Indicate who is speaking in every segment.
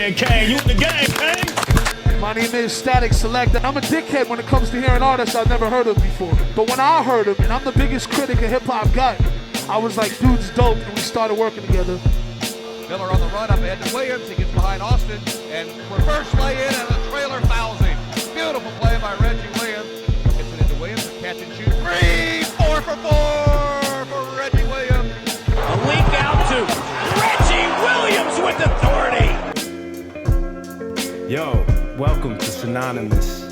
Speaker 1: and Cane. You in the game, Cane?
Speaker 2: My name is Static Selector. I'm a dickhead when it comes to hearing artists I've never heard of before. But when I heard him, and I'm the biggest critic of hip-hop got, I was like, dude's dope, and we started working together.
Speaker 3: Miller on the run up ahead to Williams. He gets behind Austin and reverse lay in, and the trailer fouls him. Beautiful play by Reggie Williams. Gets it into Williams, a catch and shoot. 3, 4 for 4 for Reggie Williams.
Speaker 1: A link out to Reggie Williams with authority.
Speaker 4: Yo, welcome to Synonymous.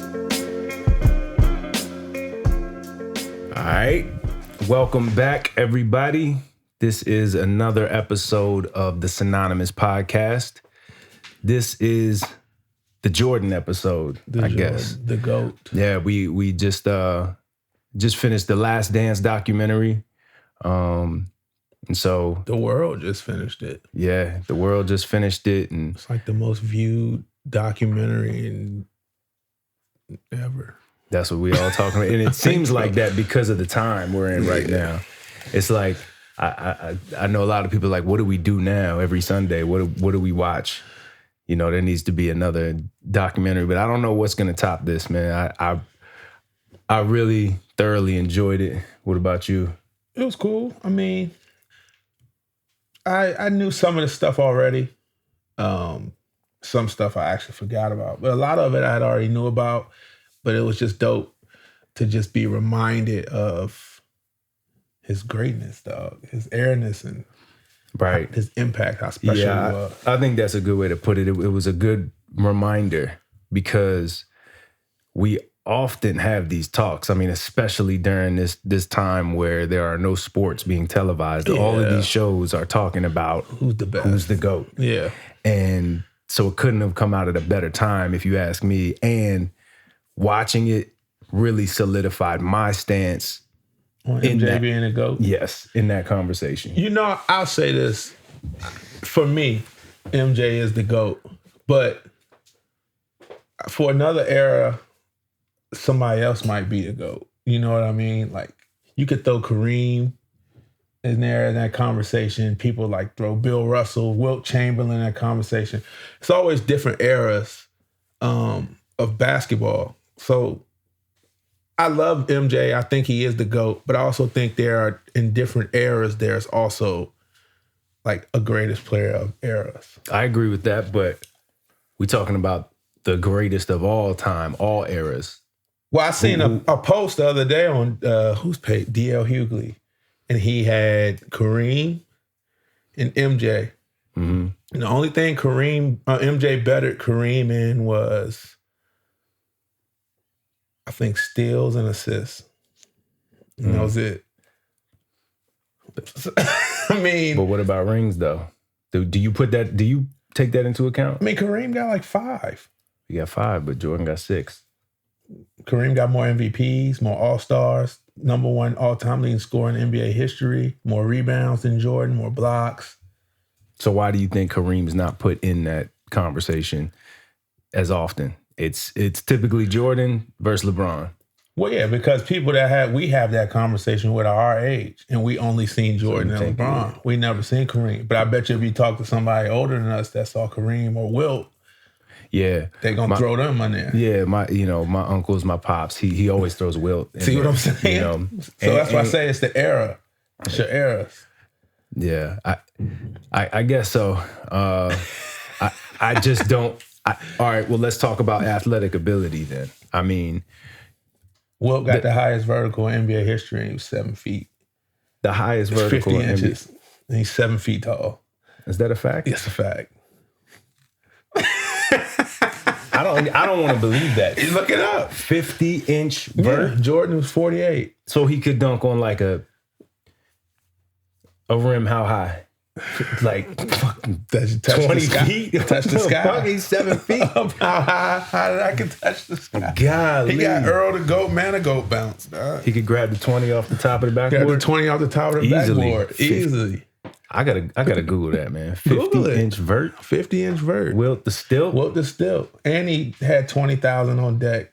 Speaker 4: All right, welcome back, everybody. This is another episode of the Synonymous podcast. This is the Jordan episode, I guess.
Speaker 2: The GOAT.
Speaker 4: Yeah, we just finished the Last Dance documentary. And so
Speaker 5: the world just finished it.
Speaker 4: Yeah, the world just finished it, and
Speaker 5: it's like the most viewed documentary ever.
Speaker 4: That's what we all talking about. And it seems like that because of the time we're in right now. It's like I know a lot of people are like, what do we do now every Sunday? What do we watch? You know, there needs to be another documentary, but I don't know what's gonna top this, man. I really thoroughly enjoyed it. What about you?
Speaker 5: It was cool. I mean, I knew some of the stuff already. Some stuff I actually forgot about, but a lot of it I had already knew about. But it was just dope to just be reminded of his greatness, dog, his airness and his impact, how special he was.
Speaker 4: I think that's a good way to put it. It was a good reminder because we often have these talks. I mean, especially during this time where there are no sports being televised. Yeah. All of these shows are talking about
Speaker 5: who's the best,
Speaker 4: who's the GOAT.
Speaker 5: Yeah.
Speaker 4: And so it couldn't have come out at a better time, if you ask me. And watching it really solidified my stance
Speaker 5: on MJ being a GOAT?
Speaker 4: Yes, in that conversation.
Speaker 5: You know, I'll say this. For me, MJ is the GOAT. But for another era, somebody else might be the GOAT. You know what I mean? Like, you could throw Kareem in there in that conversation. People like throw Bill Russell, Wilt Chamberlain in that conversation. It's always different eras of basketball. So I love MJ. I think he is the GOAT, but I also think there are, in different eras, there's also like a greatest player of eras.
Speaker 4: I agree with that, but we're talking about the greatest of all time, all eras.
Speaker 5: Well, I seen a post the other day on who's paid D.L. Hughley, and he had Kareem and MJ. Mm-hmm. And the only thing MJ bettered Kareem in was, I think, steals and assists. And that was it. I mean,
Speaker 4: but what about rings though? Do you take that into account?
Speaker 5: I mean, Kareem got like 5.
Speaker 4: He got 5, but Jordan got 6.
Speaker 5: Kareem got more MVPs, more All-Stars, number 1 all-time leading scorer in NBA history, more rebounds than Jordan, more blocks.
Speaker 4: So why do you think Kareem's not put in that conversation as often? It's typically Jordan versus LeBron.
Speaker 5: Well, yeah, because people we have that conversation with our age, and we only seen Jordan and LeBron. We never seen Kareem. But I bet you if you talk to somebody older than us that saw Kareem or Wilt,
Speaker 4: yeah,
Speaker 5: they're gonna throw them in there.
Speaker 4: Yeah, my uncles, my pops, he always throws Wilt.
Speaker 5: See what I'm saying? You know, so that's why I say it's the era. It's your eras.
Speaker 4: Yeah, I guess so. I just don't. All right, well, let's talk about athletic ability then. I mean,
Speaker 5: Wilt got the highest vertical in NBA history, and he was 7 feet.
Speaker 4: The highest vertical
Speaker 5: 50 inches. And he's 7 feet tall.
Speaker 4: Is that a fact?
Speaker 5: It's a fact.
Speaker 4: I don't want to believe that.
Speaker 5: Look it up.
Speaker 4: 50-inch vert.
Speaker 5: Yeah, Jordan was 48.
Speaker 4: So he could dunk on like a rim how high? Like fucking 20 feet?
Speaker 5: Touch the sky.
Speaker 4: He's 7 feet.
Speaker 5: How high did I can touch the sky?
Speaker 4: Golly.
Speaker 5: He got Earl the GOAT, man, a GOAT bounce. Dog.
Speaker 4: He could grab the 20 off the top of the backboard?
Speaker 5: Grab the 20 off the top of the backboard. Easily.
Speaker 4: I gotta Google that, man. 50-inch vert?
Speaker 5: 50-inch vert.
Speaker 4: Wilt the stilt?
Speaker 5: Wilt the stilt. And he had 20,000 on deck.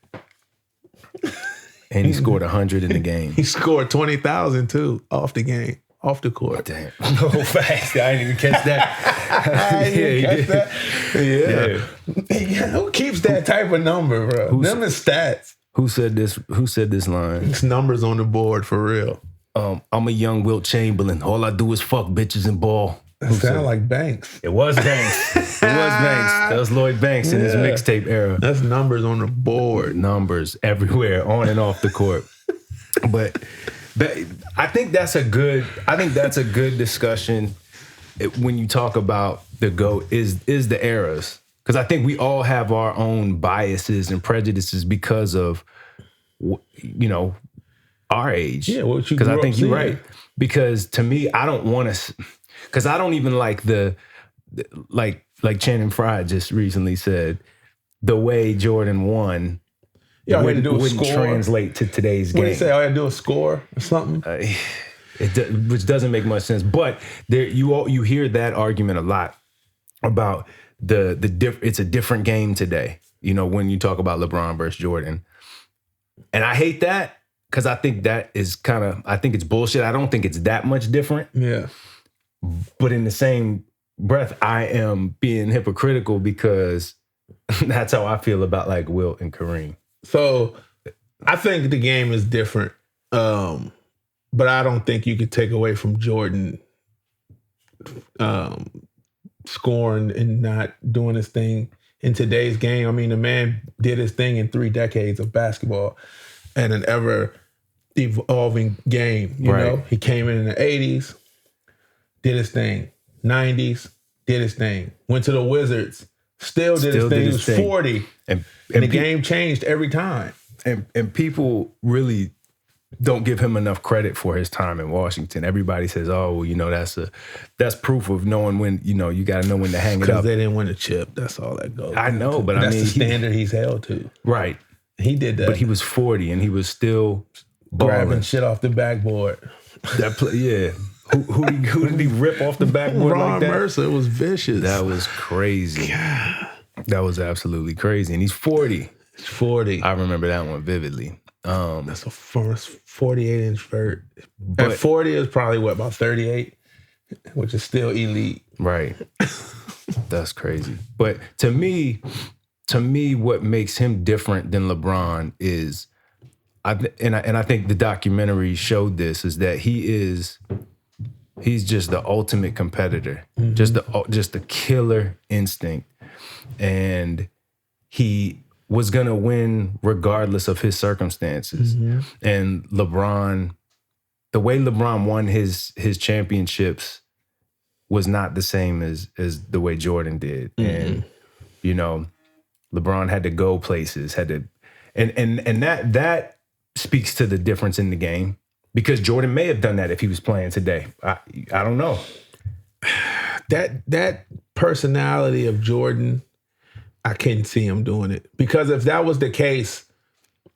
Speaker 4: And he scored 100 in the game.
Speaker 5: He scored 20,000 too, off the game. off the court.
Speaker 4: Damn. No, facts. I didn't even catch that.
Speaker 5: Yeah. Who keeps that type of number, bro? Them is stats.
Speaker 4: Who said this line?
Speaker 5: It's numbers on the board for real.
Speaker 4: I'm a young Wilt Chamberlain. All I do is fuck bitches and ball.
Speaker 5: It sounded like Banks.
Speaker 4: It was Banks. That was Lloyd Banks in his mixtape era.
Speaker 5: That's numbers on the board.
Speaker 4: Numbers everywhere, on and off the court. But I think that's a good discussion when you talk about the GOAT is the eras. Because I think we all have our own biases and prejudices because of, our age.
Speaker 5: Yeah, what you
Speaker 4: Because I
Speaker 5: grew
Speaker 4: think
Speaker 5: up
Speaker 4: you're
Speaker 5: seeing.
Speaker 4: right. Because to me, I don't want to, because I don't even like like Channing Frye just recently said, the way Jordan won wouldn't translate to today's game.
Speaker 5: What do you say? I had to do a score or something?
Speaker 4: Which doesn't make much sense. But you hear that argument a lot about it's a different game today. When you talk about LeBron versus Jordan, and I hate that because I think that is I think it's bullshit. I don't think it's that much different.
Speaker 5: Yeah.
Speaker 4: But in the same breath, I am being hypocritical because that's how I feel about like Wilt and Kareem.
Speaker 5: So I think the game is different. But I don't think you could take away from Jordan scoring and not doing his thing in today's game. I mean, the man did his thing in 3 decades of basketball and an ever evolving game. You know, he came in the 80s, did his thing. 90s, did his thing. Went to the Wizards, still did his thing. He was 40. And the game changed every time.
Speaker 4: And people really don't give him enough credit for his time in Washington. Everybody says, "Oh, well, that's proof of knowing when, you got to know when to hang it up."
Speaker 5: Because they didn't win a chip. That's all that goes.
Speaker 4: I know, but
Speaker 5: that's the standard he's held to.
Speaker 4: Right.
Speaker 5: He did that.
Speaker 4: But he was 40 and he was still balling.
Speaker 5: Grabbing shit off the backboard.
Speaker 4: Yeah. Who did he rip off the backboard
Speaker 5: Ron
Speaker 4: like that?
Speaker 5: Mercer. It was vicious.
Speaker 4: That was crazy. God. That was absolutely crazy. And he's 40.
Speaker 5: He's 40.
Speaker 4: I remember that one vividly.
Speaker 5: That's a first 48-inch vert. At 40 is probably about 38, which is still elite.
Speaker 4: Right. That's crazy. But to me, what makes him different than LeBron is, I think the documentary showed this, is that he's just the ultimate competitor, just the killer instinct, and he was gonna win regardless of his circumstances. Mm-hmm. And LeBron, the way LeBron won his championships was not the same as the way Jordan did. Mm-hmm. And LeBron had to go places, and that speaks to the difference in the game. Because Jordan may have done that if he was playing today. I don't know.
Speaker 5: That personality of Jordan, I couldn't see him doing it. Because if that was the case,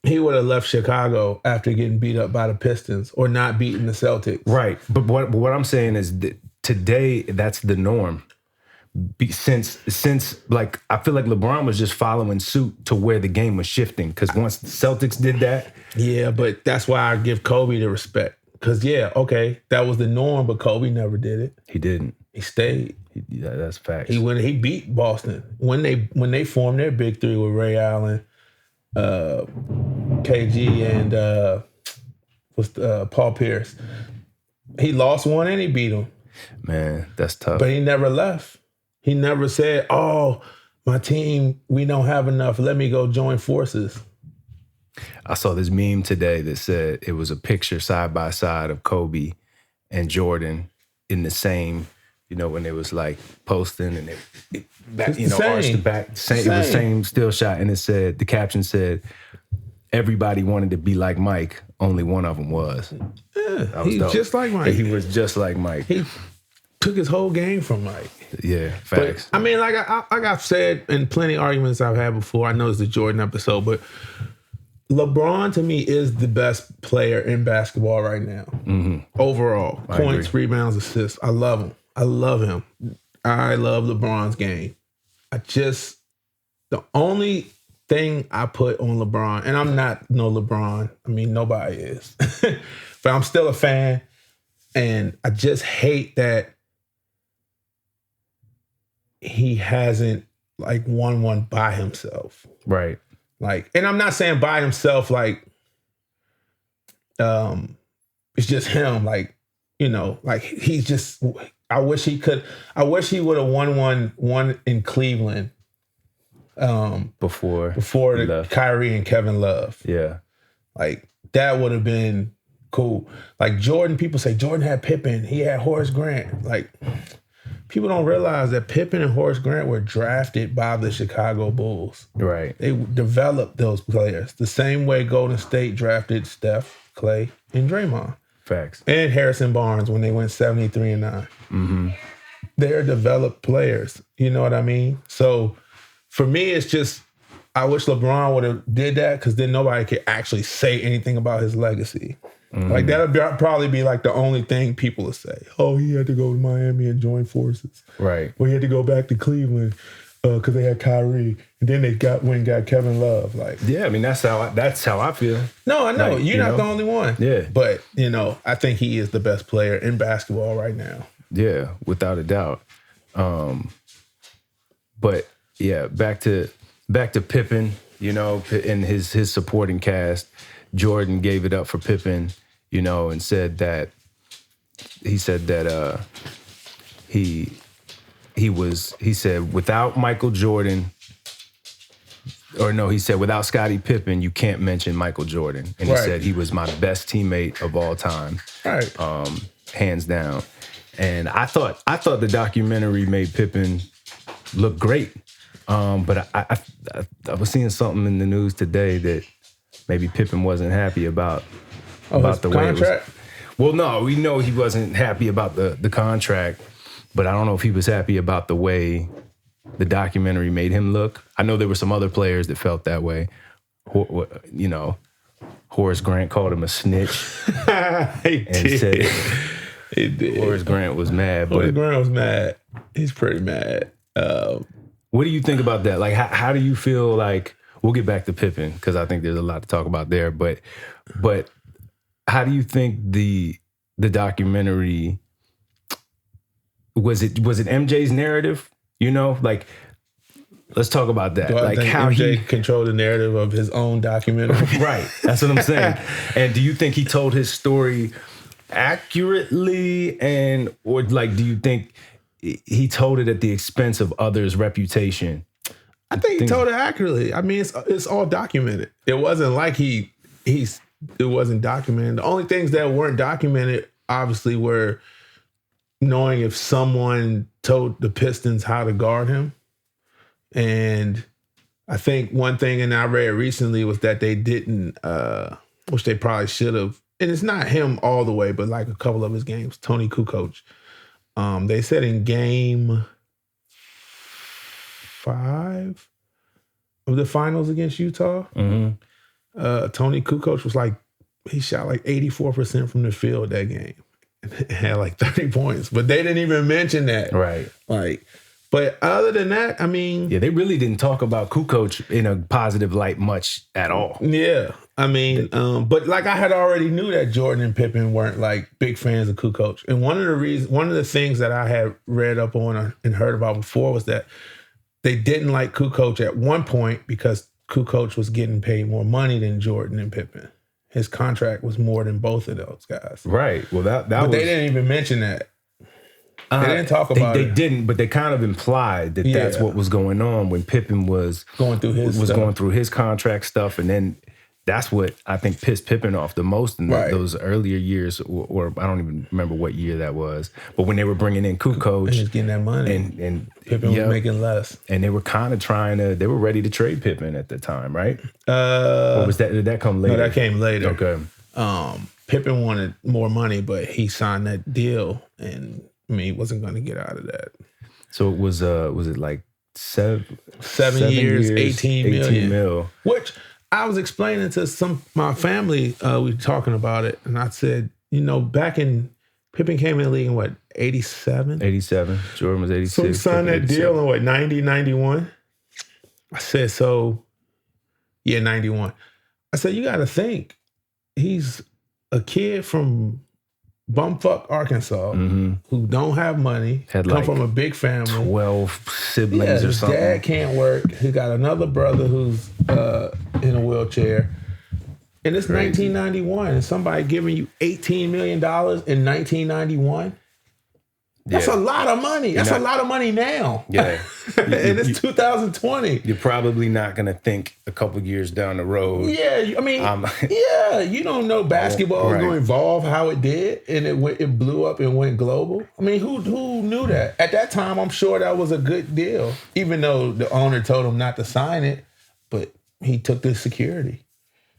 Speaker 5: he would have left Chicago after getting beat up by the Pistons or not beating the Celtics.
Speaker 4: Right. But what I'm saying is that today, that's the norm. Since like, I feel like LeBron was just following suit to where the game was shifting. Because once the Celtics did that.
Speaker 5: Yeah, but that's why I give Kobe the respect. Because, that was the norm, but Kobe never did it.
Speaker 4: He didn't.
Speaker 5: He stayed.
Speaker 4: Yeah, that's facts.
Speaker 5: He beat Boston when they formed their big three with Ray Allen, KG, and Paul Pierce. He lost one and he beat him.
Speaker 4: Man, that's tough.
Speaker 5: But he never left. He never said, "Oh, my team, we don't have enough. Let me go join forces."
Speaker 4: I saw this meme today that said it was a picture side by side of Kobe and Jordan in the same, when it was like posting and it back, arched the back. It was same still shot, and it said, the caption said, "Everybody wanted to be like Mike, only one of them was."
Speaker 5: Yeah, he's just like Mike.
Speaker 4: He was just like Mike.
Speaker 5: He took his whole game from Mike.
Speaker 4: Yeah, facts.
Speaker 5: But, I mean, like I've said in plenty of arguments I've had before, I know it's the Jordan episode, but LeBron to me is the best player in basketball right now. Mm-hmm. Overall. Points, rebounds, assists. I love him. I love LeBron's game. The only thing I put on LeBron, and I'm not no LeBron. I mean, nobody is. But I'm still a fan. And I just hate that he hasn't like won one by himself.
Speaker 4: Right.
Speaker 5: Like, and I'm not saying by himself, like, it's just him, like, you know, like he's just, I wish he would have won one in Cleveland before the Kyrie and Kevin Love.
Speaker 4: Yeah.
Speaker 5: Like, that would have been cool. Like, Jordan, people say Jordan had Pippen, he had Horace Grant. Like, people don't realize that Pippen and Horace Grant were drafted by the Chicago Bulls.
Speaker 4: Right.
Speaker 5: They developed those players the same way Golden State drafted Steph, Clay, and Draymond.
Speaker 4: Facts.
Speaker 5: And Harrison Barnes when they went 73-9.
Speaker 4: Mm-hmm.
Speaker 5: They're developed players. You know what I mean? So for me, it's just, I wish LeBron would have did that, because then nobody could actually say anything about his legacy. Mm-hmm. Like, that would probably be like the only thing people would say. Oh, he had to go to Miami and join forces.
Speaker 4: Right.
Speaker 5: Or he had to go back to Cleveland because they had Kyrie. And then they got Kevin Love. Like,
Speaker 4: yeah, I mean, that's how I feel.
Speaker 5: No, I know.
Speaker 4: Like,
Speaker 5: You're not the only one.
Speaker 4: Yeah.
Speaker 5: But, you know, I think he is the best player in basketball right now.
Speaker 4: Yeah, without a doubt. But yeah, back to Pippen, you know, and his supporting cast. Jordan gave it up for Pippen, you know, and said that he said without Michael Jordan, or no, he said without Scottie Pippen, you can't mention Michael Jordan. And he said he was my best teammate of all time.
Speaker 5: Right.
Speaker 4: Hands down. And I thought the documentary made Pippen look great. But I was seeing something in the news today that maybe Pippen wasn't happy about the way it was. Well, no, we know he wasn't happy about the contract, but I don't know if he was happy about the way the documentary made him look. I know there were some other players that felt that way. You know, Horace Grant called him a snitch.
Speaker 5: He did.
Speaker 4: Horace Grant was mad.
Speaker 5: Horace Grant was mad. He's pretty mad.
Speaker 4: What do you think about that? Like, how do you feel like, we'll get back to Pippen because I think there's a lot to talk about there, but how do you think the documentary, was it MJ's narrative? You know, like, let's talk about that. Like, how
Speaker 5: MJ controlled the narrative of his own documentary.
Speaker 4: Right. That's what I'm saying. And do you think he told his story accurately, or like, do you think he told it at the expense of others' reputation?
Speaker 5: I think he told it accurately. I mean, it's all documented. It wasn't like it wasn't documented. The only things that weren't documented, obviously, were knowing if someone told the Pistons how to guard him. And I think one thing, and I read recently, was that they didn't, which they probably should have, and it's not him all the way, but like a couple of his games, Tony Kukoc. They said in game 5 of the finals against Utah, Tony Kukoc was like, he shot like 84% from the field that game. And had like 30 points. But they didn't even mention that.
Speaker 4: Right.
Speaker 5: Like, but other than that, I mean...
Speaker 4: Yeah, they really didn't talk about Kukoc in a positive light much at all.
Speaker 5: Yeah. I mean, but like I had already knew that Jordan and Pippen weren't like big fans of Kukoc. And one of the things that I had read up on and heard about before was that they didn't like Kukoc at one point because Kukoc was getting paid more money than Jordan and Pippen. His contract was more than both of those guys. Right. Well, but they didn't even mention that. They didn't talk about it.
Speaker 4: They didn't, but they kind of implied that that's what was going on when Pippen was going through his contract stuff, and then that's what I think pissed Pippen off the most in those earlier years, or I don't even remember what year that was. But when they were bringing in Kukoc,
Speaker 5: he was getting that money,
Speaker 4: and
Speaker 5: Pippen was making less,
Speaker 4: and they were kind of they were ready to trade Pippen at the time, right? Or was that, did that come later?
Speaker 5: No, that came later.
Speaker 4: Okay.
Speaker 5: Pippen wanted more money, but he signed that deal, and I mean, he wasn't going to get out of that.
Speaker 4: So it was it like seven
Speaker 5: years, 18 million.
Speaker 4: Mil.
Speaker 5: Which I was explaining to my family, we were talking about it, and I said, you know, Pippen came in the league in what, 87?
Speaker 4: 87. Jordan was 86.
Speaker 5: So he signed that deal in what, 90, 91? I said, 91. I said, you got to think, he's a kid from bumfuck Arkansas who don't have money,
Speaker 4: Had
Speaker 5: come
Speaker 4: like
Speaker 5: from a big family.
Speaker 4: 12 siblings or
Speaker 5: His
Speaker 4: something.
Speaker 5: dad can't work. He got another brother who's in a wheelchair. And it's
Speaker 4: Crazy.
Speaker 5: 1991, and somebody giving you $18 million in 1991. That's
Speaker 4: Yeah.
Speaker 5: a lot of money. That's a lot of money now.
Speaker 4: Yeah.
Speaker 5: And it's 2020.
Speaker 4: You're probably not going to think a couple years down the road.
Speaker 5: Yeah, I mean, yeah, you don't know basketball is going to evolve how it did, and it blew up and went global. I mean, who knew that? At that time, I'm sure that was a good deal, even though the owner told him not to sign it, but he took the security.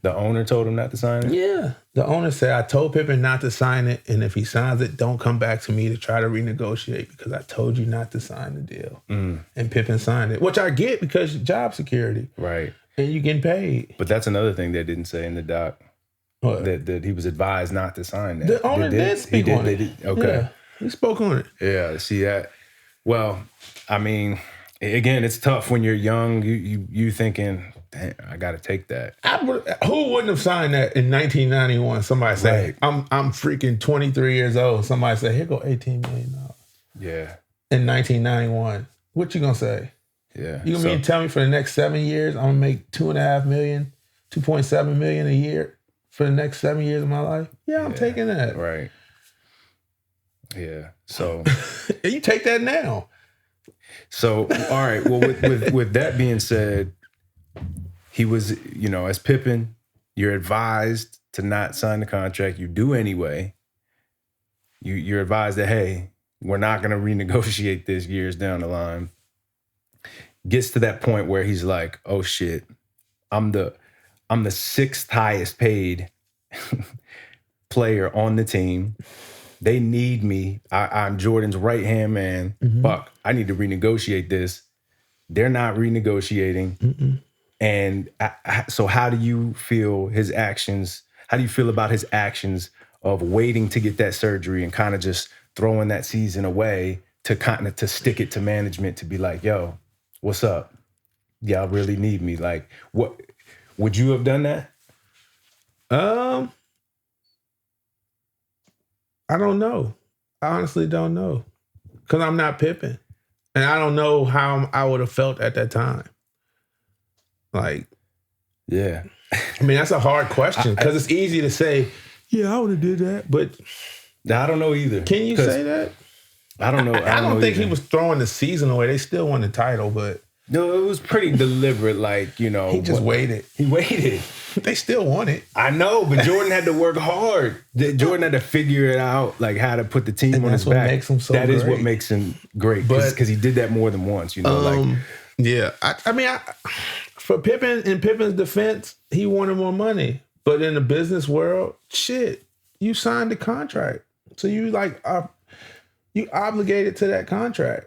Speaker 4: The owner told him not to sign it?
Speaker 5: Yeah. The owner said, I told Pippen not to sign it, and if he signs it, don't come back to me to try to renegotiate because I told you not to sign the deal. And Pippen signed it, which I get because job security.
Speaker 4: Right.
Speaker 5: And you getting paid.
Speaker 4: But that's another thing they didn't say in the doc.
Speaker 5: What?
Speaker 4: That he was advised not to sign that.
Speaker 5: The owner did speak on it.
Speaker 4: Okay.
Speaker 5: Yeah, he spoke on it.
Speaker 4: Yeah, see that. Well, I mean, again, it's tough when you're young. You thinking, damn, I got to take that.
Speaker 5: Who wouldn't have signed that in 1991? Somebody say,
Speaker 4: Right.
Speaker 5: I'm freaking 23 years old. Somebody say, here go $18 million
Speaker 4: Yeah,
Speaker 5: in 1991. What you gonna say?
Speaker 4: yeah.
Speaker 5: You gonna mean tell me for the next 7 years I'm gonna make $2.5 million, $2.7 million a year for the next 7 years of my life? Yeah, I'm taking that.
Speaker 4: Right. Yeah. So.
Speaker 5: And you take that now.
Speaker 4: So, all right. Well, with that being said, he was, as Pippen, you're advised to not sign the contract. You do anyway. You're advised that, hey, we're not going to renegotiate this years down the line. Gets to that point where he's like, oh shit, I'm the sixth highest paid player on the team. They need me. I'm Jordan's right-hand man. Fuck, I need to renegotiate this. They're not renegotiating. And so how do you feel his actions? How do you feel about his actions of waiting to get that surgery and kind of just throwing that season away to stick it to management to be like, yo, what's up? Y'all really need me. Like, what would you have done that?
Speaker 5: I don't know. I honestly don't know. Because I'm not Pippen. And I don't know how I would have felt at that time. Like,
Speaker 4: Yeah.
Speaker 5: I mean, that's a hard question because it's easy to say, yeah, I would have did that. But
Speaker 4: I don't know either.
Speaker 5: can you say that?
Speaker 4: I don't know.
Speaker 5: I don't
Speaker 4: know
Speaker 5: think
Speaker 4: either.
Speaker 5: he was throwing the season away. They still won the title, but
Speaker 4: No, it was pretty deliberate. Like,
Speaker 5: he just waited.
Speaker 4: He waited.
Speaker 5: They still won it.
Speaker 4: I know, but Jordan had to work hard. Jordan had to figure it out, like how to put the team
Speaker 5: And
Speaker 4: on
Speaker 5: that's
Speaker 4: his
Speaker 5: what
Speaker 4: back.
Speaker 5: makes him so
Speaker 4: That is what
Speaker 5: great.
Speaker 4: makes him great,
Speaker 5: But-
Speaker 4: because he did that more than once.
Speaker 5: Yeah. I mean, for Pippen, in Pippen's defense, he wanted more money. But in the business world, shit, you signed the contract. So you you obligated to that contract.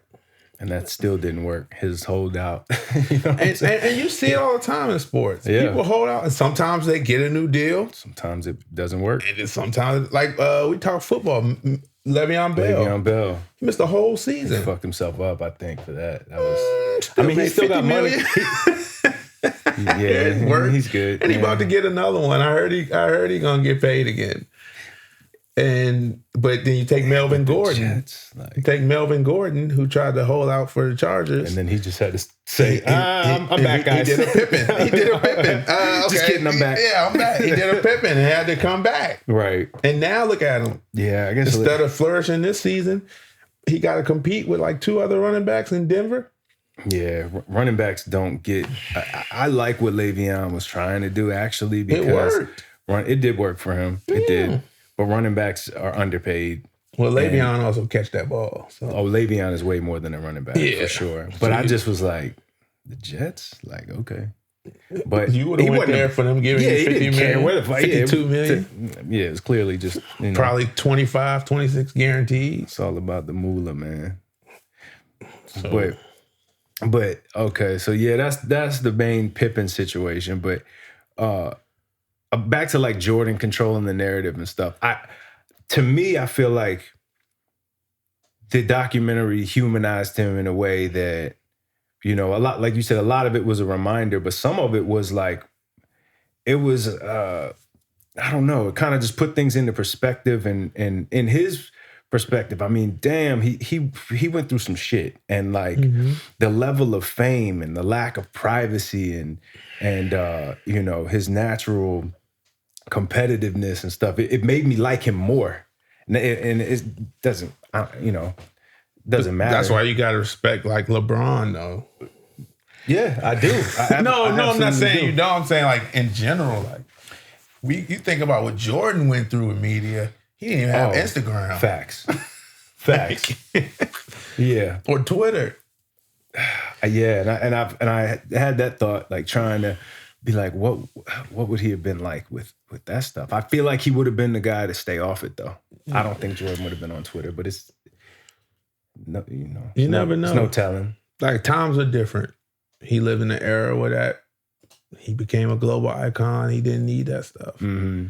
Speaker 4: and that still didn't work. His holdout. You know what I'm saying?
Speaker 5: And you see it all the time in sports.
Speaker 4: Yeah.
Speaker 5: People hold out, and sometimes they get a new deal.
Speaker 4: Sometimes it doesn't work.
Speaker 5: And then sometimes, like we talk football, Le'Veon Bell.
Speaker 4: Le'Veon Bell
Speaker 5: He missed the whole season.
Speaker 4: fucked himself up, I think, for that. That was.
Speaker 5: Still
Speaker 4: I mean, he
Speaker 5: made
Speaker 4: still got
Speaker 5: 50
Speaker 4: money.
Speaker 5: million.
Speaker 4: Yeah,
Speaker 5: It worked.
Speaker 4: he's good.
Speaker 5: And he
Speaker 4: yeah.
Speaker 5: about to get another one. I heard he gonna get paid again. But then you take Melvin Gordon.
Speaker 4: Jets, like-
Speaker 5: You take Melvin Gordon, who tried to hold out for the Chargers.
Speaker 4: and then he just had to say, I'm back, guys.
Speaker 5: He did a Pippen. Okay.
Speaker 4: Just kidding, I'm back.
Speaker 5: Yeah, I'm back. He did a Pippen and had to come back.
Speaker 4: Right.
Speaker 5: And now look at him.
Speaker 4: Yeah, I guess.
Speaker 5: Instead of flourishing this season, he got to compete with like two other running backs in Denver.
Speaker 4: Yeah, running backs don't get. I like what Le'Veon was trying to do, actually, because
Speaker 5: worked.
Speaker 4: It did work for him. It did. But running backs are underpaid.
Speaker 5: Well, Le'Veon also catch that ball. So.
Speaker 4: Oh, Le'Veon is way more than a running back,
Speaker 5: Yeah.
Speaker 4: for sure. But I just was like, the Jets? Like, okay. But
Speaker 5: You would have went there for them giving you 50 million,
Speaker 4: where the fuck.
Speaker 5: 52 million.
Speaker 4: Yeah, it was clearly just,
Speaker 5: Probably 25, 26 guaranteed.
Speaker 4: it's all about the moolah, man. But okay, so yeah, that's the main Pippen situation. But back to like Jordan controlling the narrative and stuff. To me, I feel like the documentary humanized him in a way that, a lot, like you said, a lot of it was a reminder, but some of it was like, it was I don't know. It kind of just put things into perspective, and in his perspective, I mean, damn, he went through some shit, and like the level of fame and the lack of privacy and you know, his natural competitiveness and stuff. It made me like him more, and it doesn't, you know, doesn't matter.
Speaker 5: That's why you gotta respect like LeBron, though.
Speaker 4: Yeah, I do.
Speaker 5: No, I'm not saying
Speaker 4: do.
Speaker 5: you don't. I'm saying like in general, like you think about what Jordan went through in media. He didn't even have Instagram.
Speaker 4: Facts. Yeah.
Speaker 5: Or Twitter.
Speaker 4: Yeah, and I had that thought, like trying to be like, what would he have been like with that stuff? I feel like he would have been the guy to stay off it, though. I don't think Jordan would have been on Twitter, but it's no, you know,
Speaker 5: you never know.
Speaker 4: There's no telling.
Speaker 5: Like times are different. He lived in an era where that he became a global icon. He didn't need that stuff.
Speaker 4: Mm-hmm.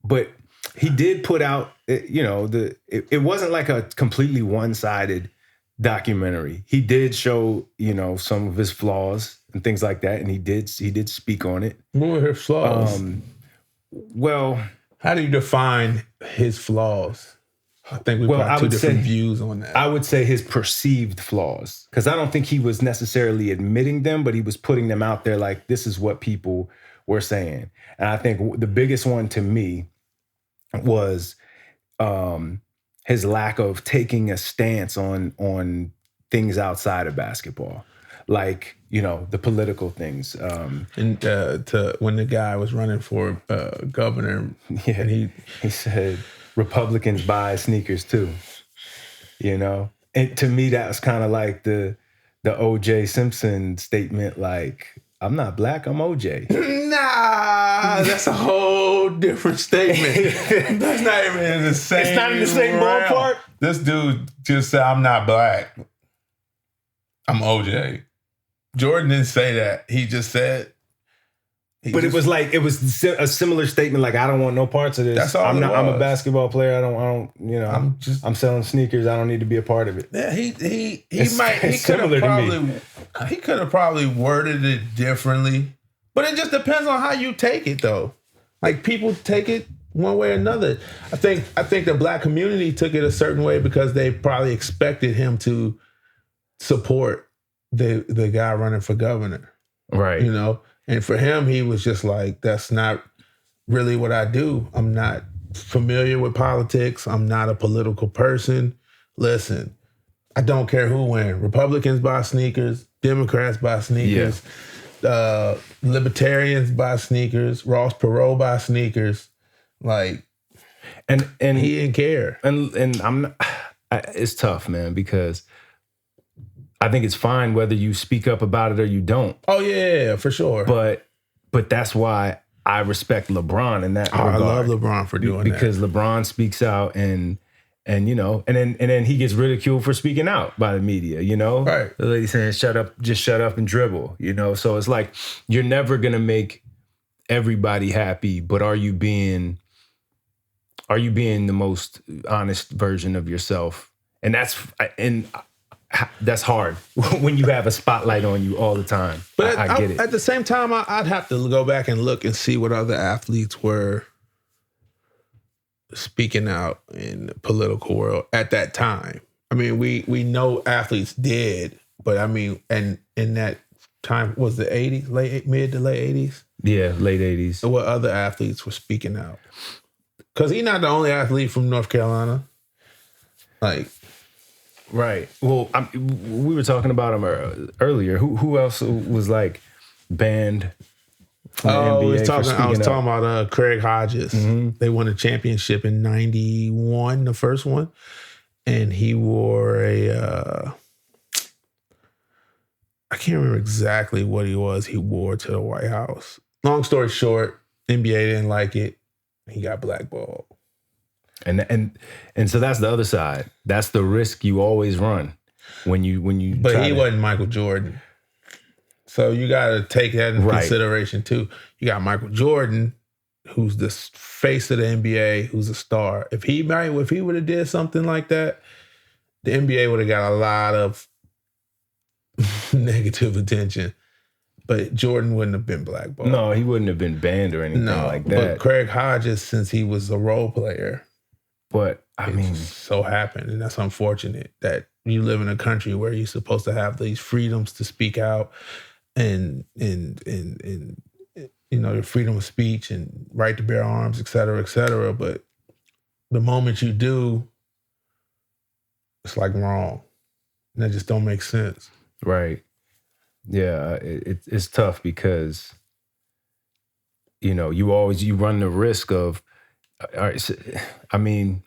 Speaker 4: But he did put out, you know, it wasn't like a completely one-sided documentary. He did show, you know, some of his flaws and things like that, and he did speak on it.
Speaker 5: What were his flaws?
Speaker 4: Well,
Speaker 5: how do you define his flaws? I think we have two different views on that.
Speaker 4: I would say his perceived flaws, because I don't think he was necessarily admitting them, but he was putting them out there like, this is what people were saying. And I think the biggest one to me was his lack of taking a stance on things outside of basketball, like, you know, the political things.
Speaker 5: And to when the guy was running for governor,
Speaker 4: yeah,
Speaker 5: and
Speaker 4: he said Republicans buy sneakers too, you know. And to me, that was kind of like the O.J. Simpson statement, like, I'm not black, I'm O.J.
Speaker 5: Nah, that's a whole different statement. That's not even in the same.
Speaker 4: It's not in the same ballpark.
Speaker 5: This dude just said, I'm not black, I'm O.J. Jordan didn't say that. He just said.
Speaker 4: It was a similar statement, like, I don't want no parts of this.
Speaker 5: That's all
Speaker 4: I'm
Speaker 5: it was.
Speaker 4: I'm a basketball player. I don't, you know, I'm selling sneakers. I don't need to be a part of it.
Speaker 5: Yeah, he could have probably worded it differently. But it just depends on how you take it, though. Like, people take it one way or another. I think the black community took it a certain way because they probably expected him to support the guy running for governor.
Speaker 4: Right.
Speaker 5: You know? And for him, he was just like, that's not really what I do. I'm not familiar with politics. I'm not a political person. Listen, I don't care who wins. Republicans buy sneakers. Democrats buy sneakers. Yeah. Libertarians buy sneakers. Ross Perot buy sneakers. Like, and he didn't care.
Speaker 4: And I'm not, it's tough, man, because I think it's fine whether you speak up about it or you don't.
Speaker 5: Oh yeah, for sure.
Speaker 4: But that's why I respect LeBron in that regard.
Speaker 5: I love LeBron for doing that,
Speaker 4: because LeBron speaks out and you know, and then he gets ridiculed for speaking out by the media, you know?
Speaker 5: Right.
Speaker 4: The lady saying, shut up and dribble, you know? So it's like, you're never gonna make everybody happy, but are you being the most honest version of yourself? And that's hard when you have a spotlight on you all the time.
Speaker 5: But
Speaker 4: I get it.
Speaker 5: At the same time, I'd have to go back and look and see what other athletes were speaking out in the political world at that time. I mean, we know athletes did, but I mean, and in that time, was the 80s, mid to late 80s?
Speaker 4: Yeah, late 80s.
Speaker 5: So what other athletes were speaking out? Because he's not the only athlete from North Carolina. Like,
Speaker 4: right. Well, we were talking about him earlier. Who else was like banned from the NBA?
Speaker 5: I was talking about Craig Hodges. Mm-hmm. They won a championship in '91, the first one, and he wore a. I can't remember exactly what he wore to the White House. Long story short, NBA didn't like it. He got blackballed.
Speaker 4: And so that's the other side. That's the risk you always run when you.
Speaker 5: But he wasn't Michael Jordan, so you got to take that into consideration too. You got Michael Jordan, who's the face of the NBA, who's a star. If he would have did something like that, the NBA would have got a lot of negative attention. but Jordan wouldn't have been blackballed.
Speaker 4: No, he wouldn't have been banned or anything like that.
Speaker 5: But Craig Hodges, since he was a role player,
Speaker 4: but I mean,
Speaker 5: so happened, and that's unfortunate that you live in a country where you're supposed to have these freedoms to speak out, and you know, your freedom of speech and right to bear arms, et cetera, et cetera. But the moment you do, it's like wrong, and that just don't make sense.
Speaker 4: Right. Yeah, it's tough because, you know, you run the risk of, I mean,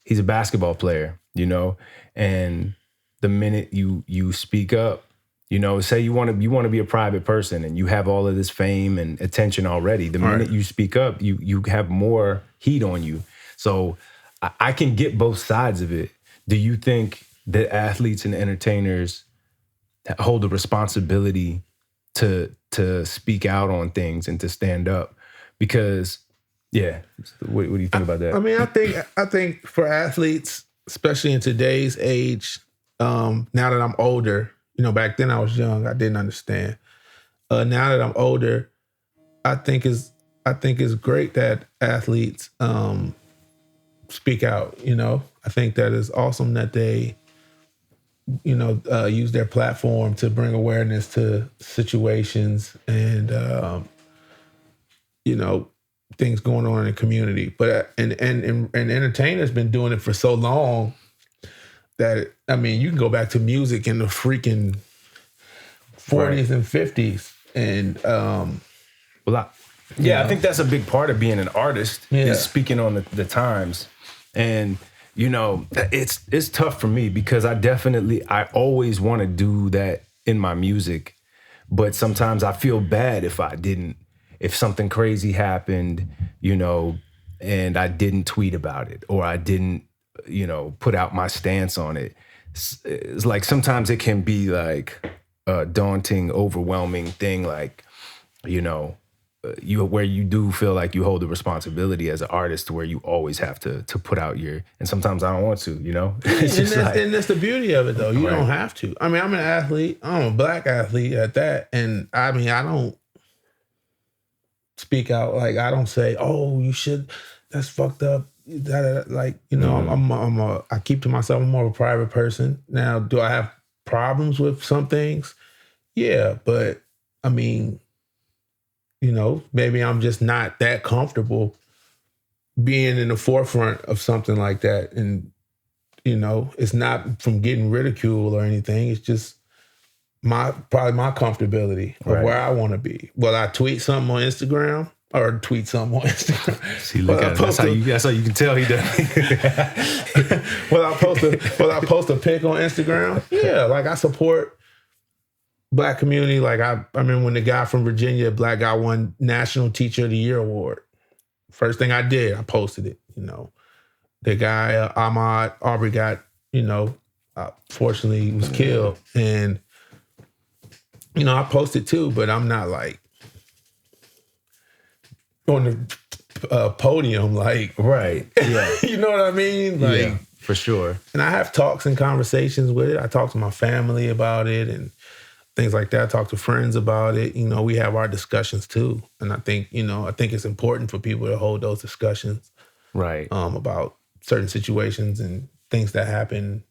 Speaker 4: he's a basketball player, you know, and the minute you speak up, you know, say you want to be a private person and you have all of this fame and attention already. The minute you speak up, you have more heat on you. So I can get both sides of it. Do you think that athletes and entertainers hold a responsibility to speak out on things and to stand up? Because, yeah, what do you think about that?
Speaker 5: I mean, I think for athletes, especially in today's age, now that I'm older, you know, back then I was young, I didn't understand. Now that I'm older, I think it's great that athletes speak out. You know, I think that it's awesome that they, you know, use their platform to bring awareness to situations and, you know, things going on in the community. But and entertainers been doing it for so long that, I mean, you can go back to music in the freaking 40s and 50s. And
Speaker 4: I think that's a big part of being an artist is speaking on the times. And you know, it's tough for me because I always want to do that in my music, but sometimes I feel bad if something crazy happened, you know, and I didn't tweet about it or I didn't, you know, put out my stance on it. It's like sometimes it can be like a daunting, overwhelming thing, like, you know, where you do feel like you hold the responsibility as an artist where you always have to put out and sometimes I don't want to, you know?
Speaker 5: And that's the beauty of it though. You don't have to. I mean, I'm an athlete. I'm a black athlete at that. And I mean, I don't speak out. Like, I don't say, oh, you should, that's fucked up. Like, you know, I keep to myself. I'm more of a private person. Now, do I have problems with some things? Yeah, but I mean, you know, maybe I'm just not that comfortable being in the forefront of something like that. And, you know, it's not from getting ridiculed or anything. It's just probably my comfortability of where I want to be. Will I tweet something on Instagram? Or tweet something on Instagram.
Speaker 4: See, look at that's how you can tell he does.
Speaker 5: Will I post a pic on Instagram? Yeah, like I support Black community. Like I remember when the guy from Virginia, black guy, won National Teacher of the Year award. First thing I did, I posted it. You know, the guy Ahmaud Arbery got, you know, fortunately was killed, and you know I posted too, but I'm not like on the podium, like you know what I mean, like
Speaker 4: yeah, for sure.
Speaker 5: And I have talks and conversations with it. I talk to my family about it and things like that. I talk to friends about it. You know, we have our discussions too. And I think, you know, it's important for people to hold those discussions,
Speaker 4: right?
Speaker 5: About certain situations and things that happen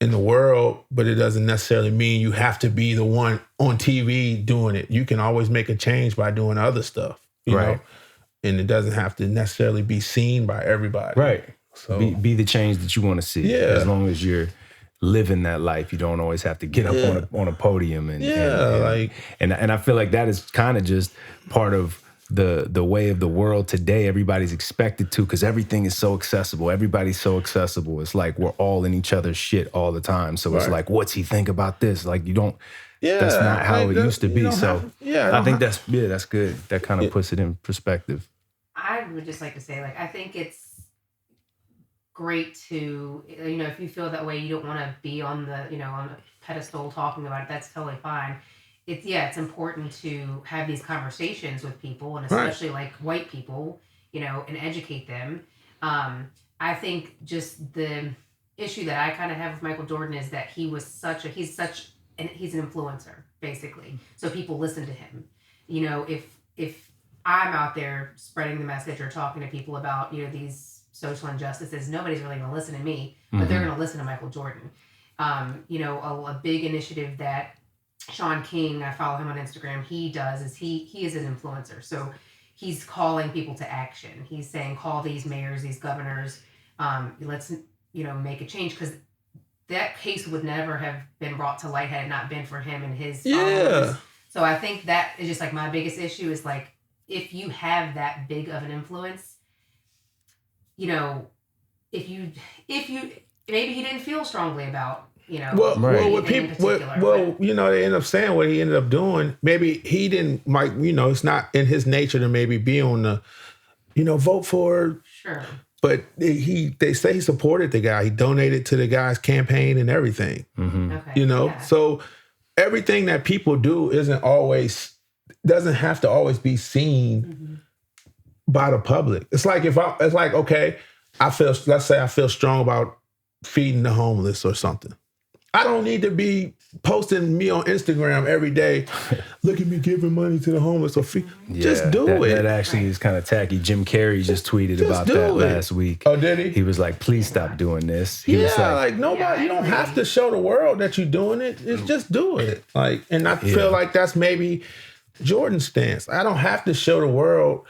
Speaker 5: in the world, but it doesn't necessarily mean you have to be the one on TV doing it. You can always make a change by doing other stuff. You know, and it doesn't have to necessarily be seen by everybody.
Speaker 4: Right.
Speaker 5: So
Speaker 4: be the change that you want to see.
Speaker 5: Yeah.
Speaker 4: As long as you're living that life, you don't always have to get up on a podium and I feel like that is kind of just part of the way of the world today. Everybody's expected to, because everything is so accessible. Everybody's so accessible. It's like we're all in each other's shit all the time. So it's like, what's he think about this? Like you don't. Yeah, that's not how it used to be. So I think that's good. That kind of puts it in perspective.
Speaker 6: I would just like to say, like, I think it's great to, you know, if you feel that way, you don't want to be on the, you know, on a pedestal talking about it. That's totally fine. It's important to have these conversations with people, and especially like white people, you know, and educate them. I think just the issue that I kind of have with Michael Jordan is that he's such he's an influencer basically. So people listen to him. You know, if I'm out there spreading the message or talking to people about, you know, these social injustices, nobody's really going to listen to me, but they're going to listen to Michael Jordan. You know, a big initiative that Sean King, I follow him on Instagram, he does is he is an influencer. So he's calling people to action. He's saying, call these mayors, these governors, let's, you know, make a change, because that case would never have been brought to light had it not been for him and his followers. So I think that is just like my biggest issue is like, if you have that big of an influence, you know, if you maybe he didn't feel strongly about, you know,
Speaker 5: what people, you know, they end up saying what he ended up doing. Maybe he didn't, like, you know, it's not in his nature to maybe be on the, you know, vote for.
Speaker 6: Sure.
Speaker 5: But they say he supported the guy. He donated to the guy's campaign and everything.
Speaker 6: Okay.
Speaker 5: You know, so everything that people do doesn't have to always be seen by the public. It's like okay, let's say I feel strong about feeding the homeless or something. I don't need to be posting me on Instagram every day. Look at me giving money to the homeless or feed. Just do it.
Speaker 4: That actually is kind of tacky. Jim Carrey just tweeted about that last week.
Speaker 5: Oh, did he?
Speaker 4: He was like, please stop doing this. He was
Speaker 5: like nobody, you don't have to show the world that you're doing it. It's just do it. Like, and I feel like that's maybe Jordan's stance. I don't have to show the world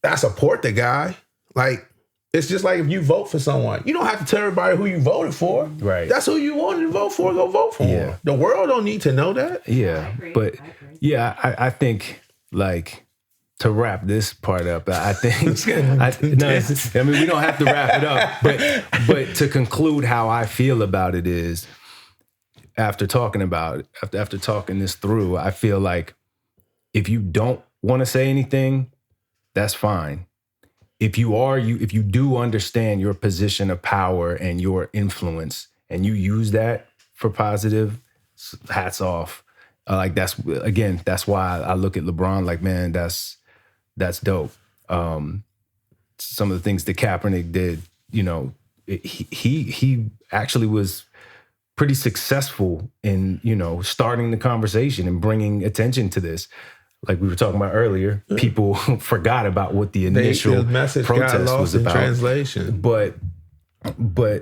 Speaker 5: I support the guy. Like, it's just like if you vote for someone, you don't have to tell everybody who you voted for.
Speaker 4: Right.
Speaker 5: That's who you wanted to vote for. Go vote for him. The world don't need to know that.
Speaker 4: Yeah. But I think, like, to wrap this part up, I think I mean, we don't have to wrap it up, but to conclude how I feel about it is, after talking this through, I feel like if you don't want to say anything, that's fine. If you do understand your position of power and your influence, and you use that for positive, hats off. Like that's why I look at LeBron like, man, that's dope. Some of the things that Kaepernick did, you know, he actually was pretty successful in, you know, starting the conversation and bringing attention to this. Like we were talking about earlier, people forgot about what the initial
Speaker 5: message
Speaker 4: protest was about.
Speaker 5: Translation.
Speaker 4: But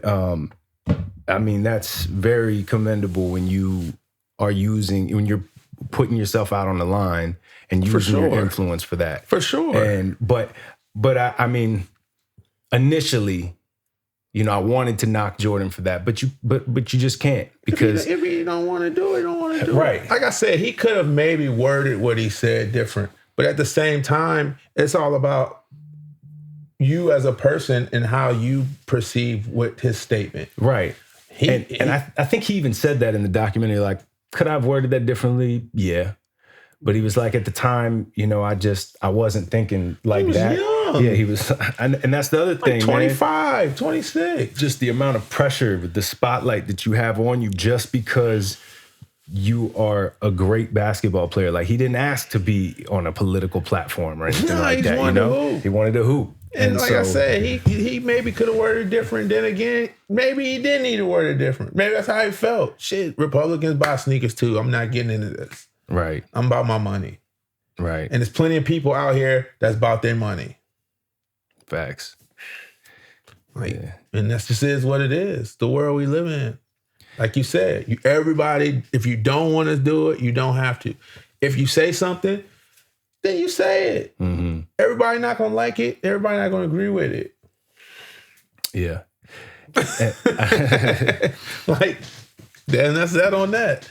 Speaker 4: I mean, that's very commendable when you're putting yourself out on the line and using your influence for that. For sure. And but I mean, initially, you know, I wanted to knock Jordan for that, but you just can't, because
Speaker 5: if you don't want to do it, don't want to do it. Like I said, he could have maybe worded what he said different, but at the same time, it's all about you as a person and how you perceive what his statement.
Speaker 4: Right. And I think he even said that in the documentary. Like, could I have worded that differently? Yeah. But he was like, at the time, you know, I wasn't thinking like that.
Speaker 5: Young.
Speaker 4: Yeah, he was. And that's the other thing,
Speaker 5: 25,
Speaker 4: man.
Speaker 5: 26.
Speaker 4: Just the amount of pressure, the spotlight that you have on you just because you are a great basketball player. Like, he didn't ask to be on a political platform or anything like that, you know? He wanted to hoop.
Speaker 5: And like I said, he maybe could have worded it different. Then again, maybe he didn't need to word it different. Maybe that's how he felt. Shit, Republicans buy sneakers too. I'm not getting into this.
Speaker 4: Right.
Speaker 5: I'm about my money.
Speaker 4: Right.
Speaker 5: And there's plenty of people out here that's about their money.
Speaker 4: Facts.
Speaker 5: And that's just is what it is. The world we live in. Like you said, everybody, if you don't want to do it, you don't have to. If you say something, then you say it. Mm-hmm. Everybody not going to like it. Everybody not going to agree with it.
Speaker 4: Yeah.
Speaker 5: Like, then that's that on that.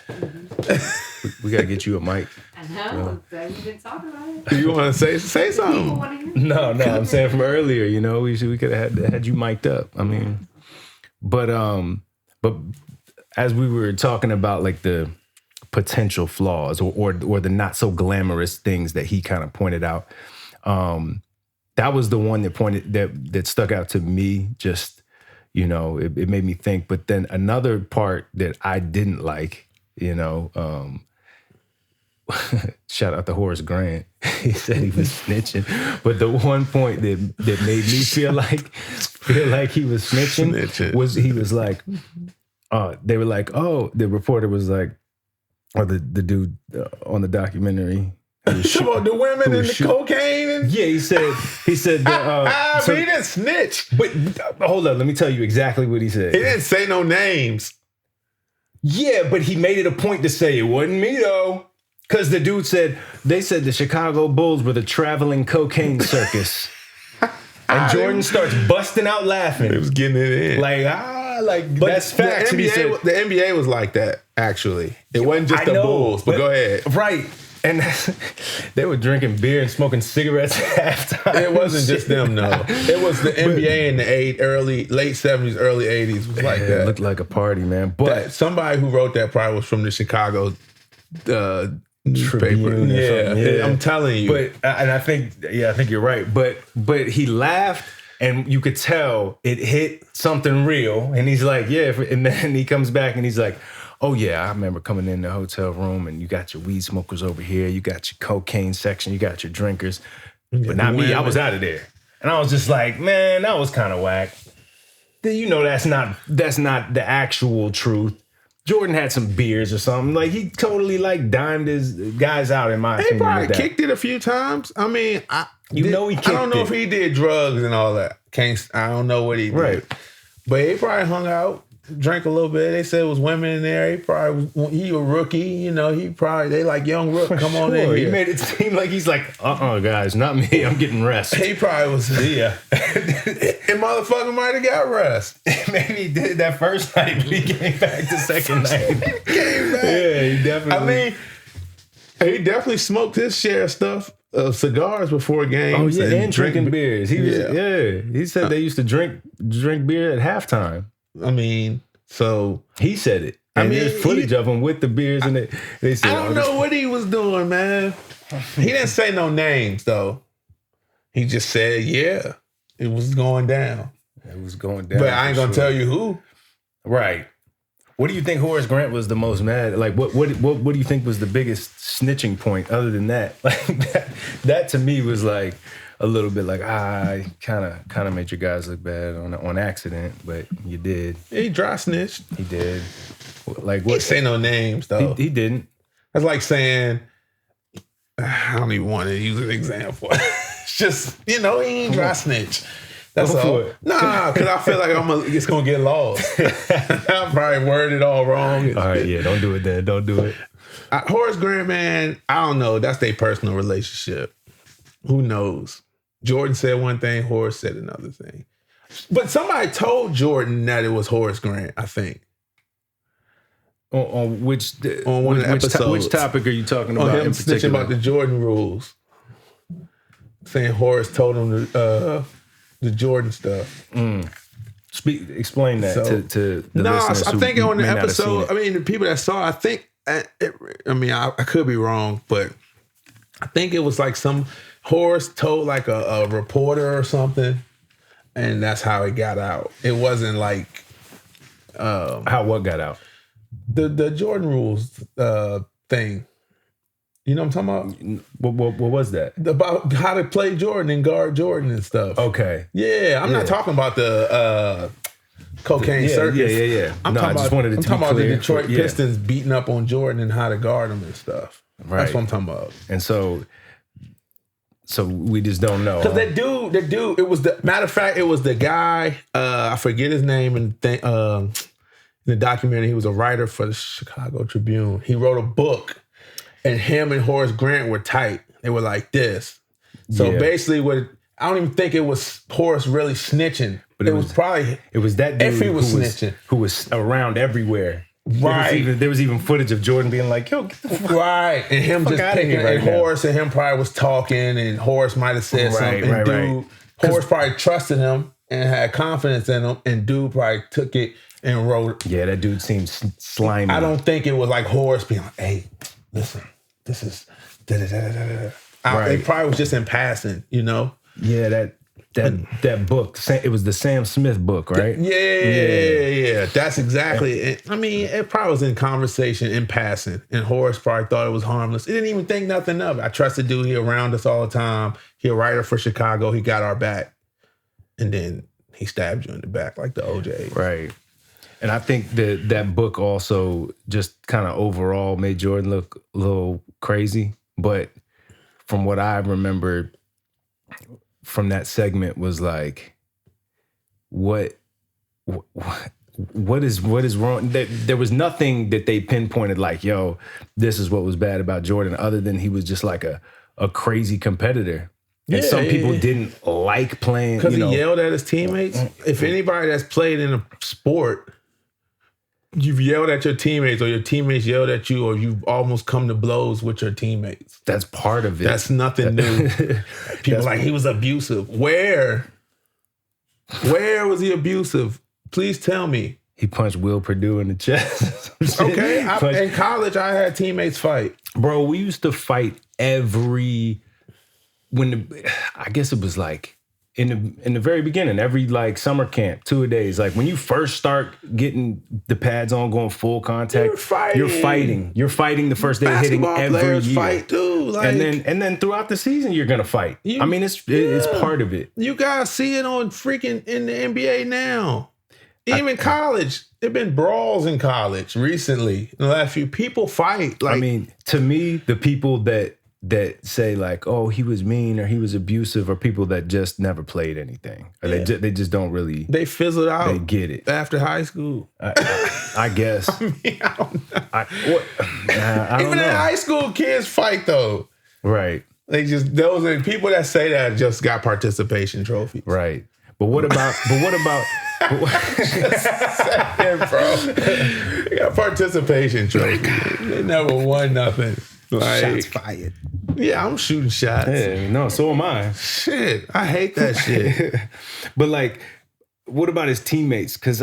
Speaker 4: We got to get you a mic.
Speaker 6: I know. You've been talking about it.
Speaker 5: You want to say something?
Speaker 4: No, I'm saying from earlier, you know, we could have had you mic'd up. I mean, but as we were talking about, like, the potential flaws or the not so glamorous things that he kind of pointed out, that was the one that stuck out to me. Just, you know, it made me think. But then another part that I didn't like, you know, shout out to Horace Grant. He said he was snitching. But the one point that made me feel like he was snitching was, he was like, they were like, oh, the reporter was like, or the dude on the documentary.
Speaker 5: Come on, the women and the cocaine. And...
Speaker 4: Yeah, he said.
Speaker 5: But he didn't snitch.
Speaker 4: But hold up, let me tell you exactly what he said.
Speaker 5: He didn't say no names.
Speaker 4: Yeah, but he made it a point to say it wasn't me though, because the dude said they said the Chicago Bulls were the traveling cocaine circus, and Jordan starts busting out laughing.
Speaker 5: He was getting it in.
Speaker 4: But that's facts.
Speaker 5: The NBA was like that, actually. It wasn't just the Bulls, but go ahead.
Speaker 4: Right. And they were drinking beer and smoking cigarettes at halftime.
Speaker 5: It wasn't just them, no. It was the NBA in the late 70s, early 80s was like that.
Speaker 4: It looked like a party, man. But
Speaker 5: somebody who wrote that probably was from the Chicago newspaper. Yeah, I'm telling you.
Speaker 4: But I think you're right. But he laughed. And you could tell it hit something real. And he's like, yeah. And then he comes back and he's like, oh, yeah, I remember coming in the hotel room and you got your weed smokers over here. You got your cocaine section. You got your drinkers. But not me. I was out of there. And I was just like, man, that was kind of whack. You know, that's not the actual truth. Jordan had some beers or something. Like, he totally, dimed his guys out, in my opinion.
Speaker 5: He probably kicked it a few times. I mean,
Speaker 4: he kicked it.
Speaker 5: I don't know if he did drugs and all that. I don't know what he did. Right. But he probably hung out, drank a little bit. They said it was women in there. He a rookie, you know. They like young rook. Come on in here.
Speaker 4: He made it seem like he's like, guys, not me. I'm getting rest.
Speaker 5: He probably was.
Speaker 4: Yeah.
Speaker 5: And motherfucker might have got rest.
Speaker 4: Maybe he did that first night, but he came back the second night.
Speaker 5: He came back.
Speaker 4: Yeah, he definitely.
Speaker 5: I mean, he definitely smoked his share of stuff. Of cigars before games.
Speaker 4: Oh yeah, and drinking beers. He said they used to drink beer at halftime.
Speaker 5: I mean, so
Speaker 4: he said it. And there's footage of him with the beers, and they said,
Speaker 5: I don't know what he was doing, man. He didn't say no names though. He just said, yeah, it was going down.
Speaker 4: It was going down.
Speaker 5: But I ain't gonna tell you who.
Speaker 4: Right. What do you think Horace Grant was the most mad? Like, what do you think was the biggest snitching point other than that? Like, that to me was like a little bit like, I kind of made your guys look bad on accident, but you did.
Speaker 5: He dry snitched.
Speaker 4: He did. Like, what?
Speaker 5: He say no names though.
Speaker 4: He didn't.
Speaker 5: That's like saying, I don't even want to use an example. It's just, he ain't dry snitch. That's all. Nah, because I feel like it's going to get lost. I probably worded it all wrong.
Speaker 4: All right, yeah, don't do it then. Don't do it.
Speaker 5: Horace Grant, man, I don't know. That's their personal relationship. Who knows? Jordan said one thing, Horace said another thing. But somebody told Jordan that it was Horace Grant, I think.
Speaker 4: On one of the
Speaker 5: episodes.
Speaker 4: Which topic are you talking about?
Speaker 5: Him snitching about the Jordan rules. Saying Horace told him the Jordan stuff.
Speaker 4: Explain that to the listeners.
Speaker 5: I think on the episode, the people that saw, I think, I could be wrong, but I think it was like some Horace told like a reporter or something, and that's how it got out. It wasn't like
Speaker 4: what got out?
Speaker 5: The Jordan rules thing. You know what I'm talking
Speaker 4: about? What was that?
Speaker 5: About how to play Jordan and guard Jordan and stuff.
Speaker 4: Okay.
Speaker 5: Yeah, I'm not talking about the cocaine circus.
Speaker 4: Yeah.
Speaker 5: I'm talking about the Detroit Pistons beating up on Jordan and how to guard him and stuff. Right. That's what I'm talking about.
Speaker 4: And so we just don't know.
Speaker 5: Because that dude, it was matter of fact, it was the guy, I forget his name, and in the documentary, he was a writer for the Chicago Tribune. He wrote a book. And him and Horace Grant were tight. They were like this. So basically, I don't even think it was Horace really snitching. But it was probably
Speaker 4: that dude
Speaker 5: if he was snitching,
Speaker 4: who was around everywhere.
Speaker 5: Right.
Speaker 4: There was even footage of Jordan being like, "Yo, get the fuck
Speaker 5: right," and him just picking. And Horace and him probably was talking, and Horace might have said something. Right. Horace probably trusted him and had confidence in him, and dude probably took it and wrote.
Speaker 4: Yeah, that dude seems slimy.
Speaker 5: I don't think it was like Horace being like, "Hey, listen, this is da-da-da-da-da-da." It probably was just in passing,
Speaker 4: Yeah, that book. It was the Sam Smith book, right?
Speaker 5: Yeah. That's exactly it. I mean, it probably was in conversation, in passing, and Horace probably thought it was harmless. He didn't even think nothing of it. I trust the dude. He around us all the time. He a writer for Chicago. He got our back. And then he stabbed you in the back like the OJ.
Speaker 4: Right. And I think that book also just kind of overall made Jordan look a little crazy. But from what I remember from that segment was like, what is wrong? There was nothing that they pinpointed like, yo, this is what was bad about Jordan, other than he was just like a crazy competitor. And some people didn't like playing.
Speaker 5: Because he yelled at his teammates. If anybody that's played in a sport, you've yelled at your teammates or your teammates yelled at you or you've almost come to blows with your teammates.
Speaker 4: That's part of it.
Speaker 5: That's nothing new. People like, he was abusive. Where was he abusive? Please tell me.
Speaker 4: He punched Will Perdue in the chest.
Speaker 5: Okay. In college, I had teammates fight.
Speaker 4: Bro, we used to fight I guess it was like in the very beginning, every like summer camp, 2-a-days. Like when you first start getting the pads on, going full contact, you're fighting. You're fighting the first day, hitting every year. Fight too, like, and then throughout the season, you're gonna fight. It's part of it.
Speaker 5: You guys see it on freaking in the NBA now. Even college, there've been brawls in college recently. In the last few, people fight. Like,
Speaker 4: to me, the people that say like, oh, he was mean or he was abusive, are people that just never played anything, or they just don't really.
Speaker 5: They fizzled out.
Speaker 4: They get it
Speaker 5: after high school.
Speaker 4: I guess.
Speaker 5: I don't know.
Speaker 4: I don't
Speaker 5: Even
Speaker 4: know.
Speaker 5: in high school, kids fight though.
Speaker 4: Right.
Speaker 5: Those are people that say that just got participation trophies.
Speaker 4: Right. But what about?
Speaker 5: Bro, they got participation trophies. They never won nothing. Like,
Speaker 2: Shots fired.
Speaker 5: Yeah, I'm shooting shots.
Speaker 4: Yeah, no, so am I.
Speaker 5: Shit, I hate that shit.
Speaker 4: But like, what about his teammates? Because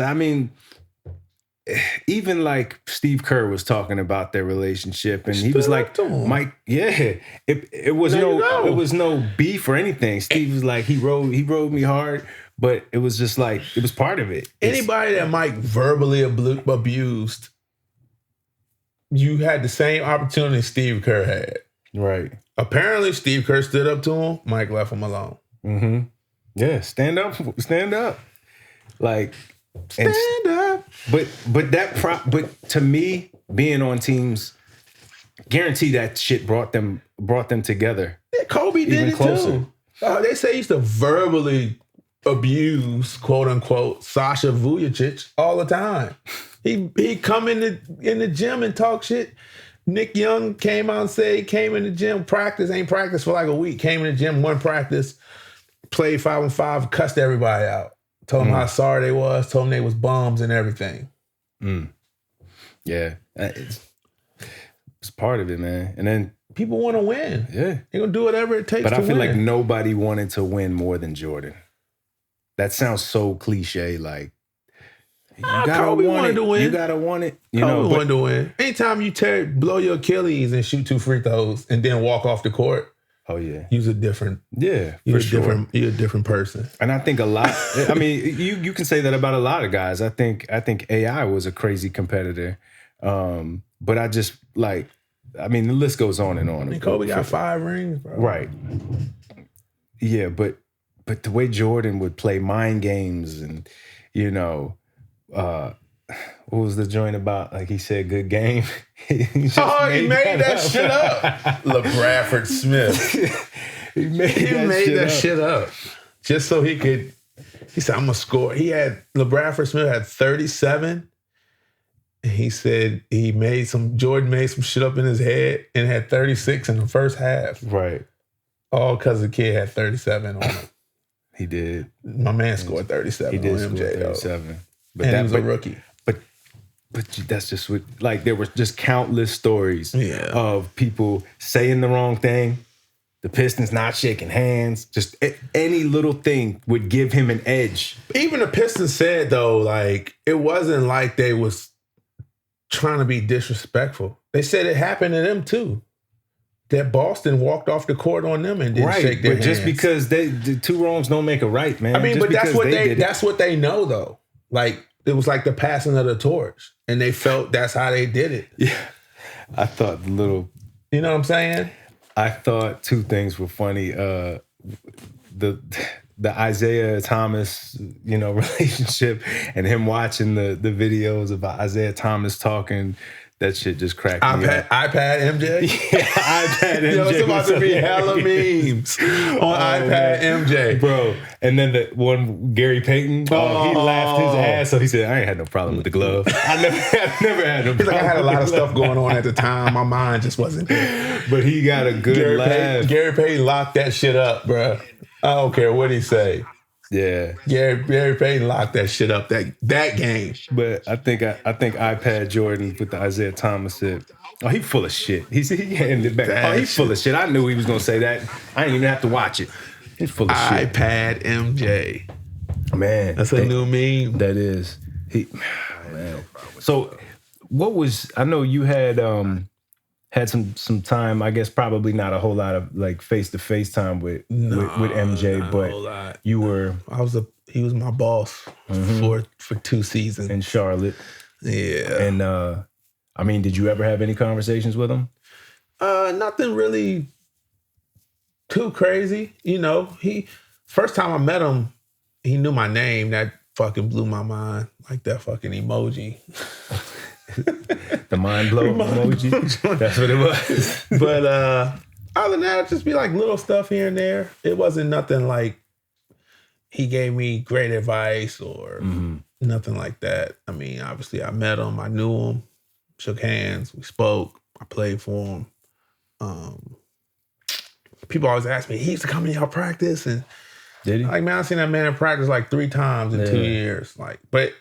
Speaker 4: even like Steve Kerr was talking about their relationship, and he was like, Mike, it was no beef or anything. Steve was like, he rode me hard, but it was just like, it was part of it.
Speaker 5: Anybody that Mike verbally abused, you had the same opportunity Steve Kerr had.
Speaker 4: Right.
Speaker 5: Apparently, Steve Kerr stood up to him. Mike left him alone.
Speaker 4: Mm-hmm. Yeah, stand up. Like,
Speaker 5: stand up.
Speaker 4: But to me, being on teams, guarantee that shit brought them together.
Speaker 5: Yeah, Kobe did it too. They say he used to verbally abuse, quote unquote, Sasha Vujacic all the time. He come in the gym and talk shit. Nick Young came out and said he came in the gym, ain't practiced for like a week, came in the gym, one practice, played 5-on-5, cussed everybody out. Told them how sorry they was, told them they was bums and everything.
Speaker 4: Yeah. It's part of it, man. And then
Speaker 5: people want to win.
Speaker 4: Yeah.
Speaker 5: They're going to do whatever it takes to win.
Speaker 4: But I feel like nobody wanted to win more than Jordan. That sounds so cliche, like,
Speaker 5: Kobe wanted to win.
Speaker 4: You gotta want it.
Speaker 5: Kobe wanted to win. Anytime you blow your Achilles and shoot 2 free throws and then walk off the court,
Speaker 4: oh yeah,
Speaker 5: you're a different.
Speaker 4: Yeah,
Speaker 5: you're
Speaker 4: for sure.
Speaker 5: You're a different person.
Speaker 4: And I think a lot. I mean, you can say that about a lot of guys. I think AI was a crazy competitor, but I just like. I mean, the list goes on and on.
Speaker 5: And Kobe got 5 rings, bro.
Speaker 4: Right. Yeah, but the way Jordan would play mind games and what was the joint about? Like he said, good game. He made
Speaker 5: that shit up. LeBradford Smith. he made that shit up. Just so he could. He said, I'm gonna score. LeBradford Smith had 37. And he said Jordan made some shit up in his head and had 36 in the first half.
Speaker 4: Right.
Speaker 5: All because the kid had 37 on him.
Speaker 4: He did.
Speaker 5: My man scored 37
Speaker 4: he did
Speaker 5: on MJ,
Speaker 4: score 37.
Speaker 5: Though. But he was a rookie.
Speaker 4: But that's just what, like, there were just countless stories of people saying the wrong thing, the Pistons not shaking hands, just any little thing would give him an edge.
Speaker 5: Even the Pistons said, though, like, it wasn't like they was trying to be disrespectful. They said it happened to them, too. That Boston walked off the court on them and didn't shake their hands.
Speaker 4: But just because the 2 wrongs don't make a right, man.
Speaker 5: I mean, but that's what they know, though. Like, it was like the passing of the torch. And they felt that's how they did it.
Speaker 4: Yeah. I thought you know
Speaker 5: what I'm saying?
Speaker 4: I thought 2 things were funny. The the Isaiah Thomas, relationship, and him watching the videos about Isaiah Thomas talking. That shit just cracked me up.
Speaker 5: iPad MJ?
Speaker 4: Yeah, iPad MJ.
Speaker 5: Yo, it's about to be hella memes on iPad MJ.
Speaker 4: Bro. And then the one, Gary Payton, he laughed his ass off. He said, I ain't had no problem with the glove. I never had no problem.
Speaker 5: He's like, I had a lot of stuff going on at the time. My mind just wasn't there.
Speaker 4: But he got a good laugh.
Speaker 5: Gary Payton locked that shit up, bro. I don't care what he say.
Speaker 4: Yeah.
Speaker 5: Gary Payton locked that shit up, that game.
Speaker 4: But I think iPad Jordan with the Isaiah Thomas said, oh, he full of shit. He handed it back. He's full of shit. I knew he was going to say that. I didn't even have to watch it. He's full of shit.
Speaker 5: iPad MJ.
Speaker 4: Man.
Speaker 5: That's a new meme.
Speaker 4: That is. Man. So I know you had some time, I guess probably not a whole lot of like face-to-face time with MJ, but you were... He was my boss for 2 seasons. In Charlotte.
Speaker 5: Yeah.
Speaker 4: And did you ever have any conversations with him?
Speaker 5: Nothing really too crazy. First time I met him, he knew my name. That fucking blew my mind. Like that fucking emoji.
Speaker 4: The mind blow emoji. That's what it was.
Speaker 5: But other than that, it'd just be like little stuff here and there. It wasn't nothing like he gave me great advice or nothing like that. I mean, obviously I met him, I knew him, shook hands, we spoke, I played for him. People always ask me, he used to come to y'all practice, and
Speaker 4: did he?
Speaker 5: Like, man, I've seen that man in practice like 3 times in 2 years. But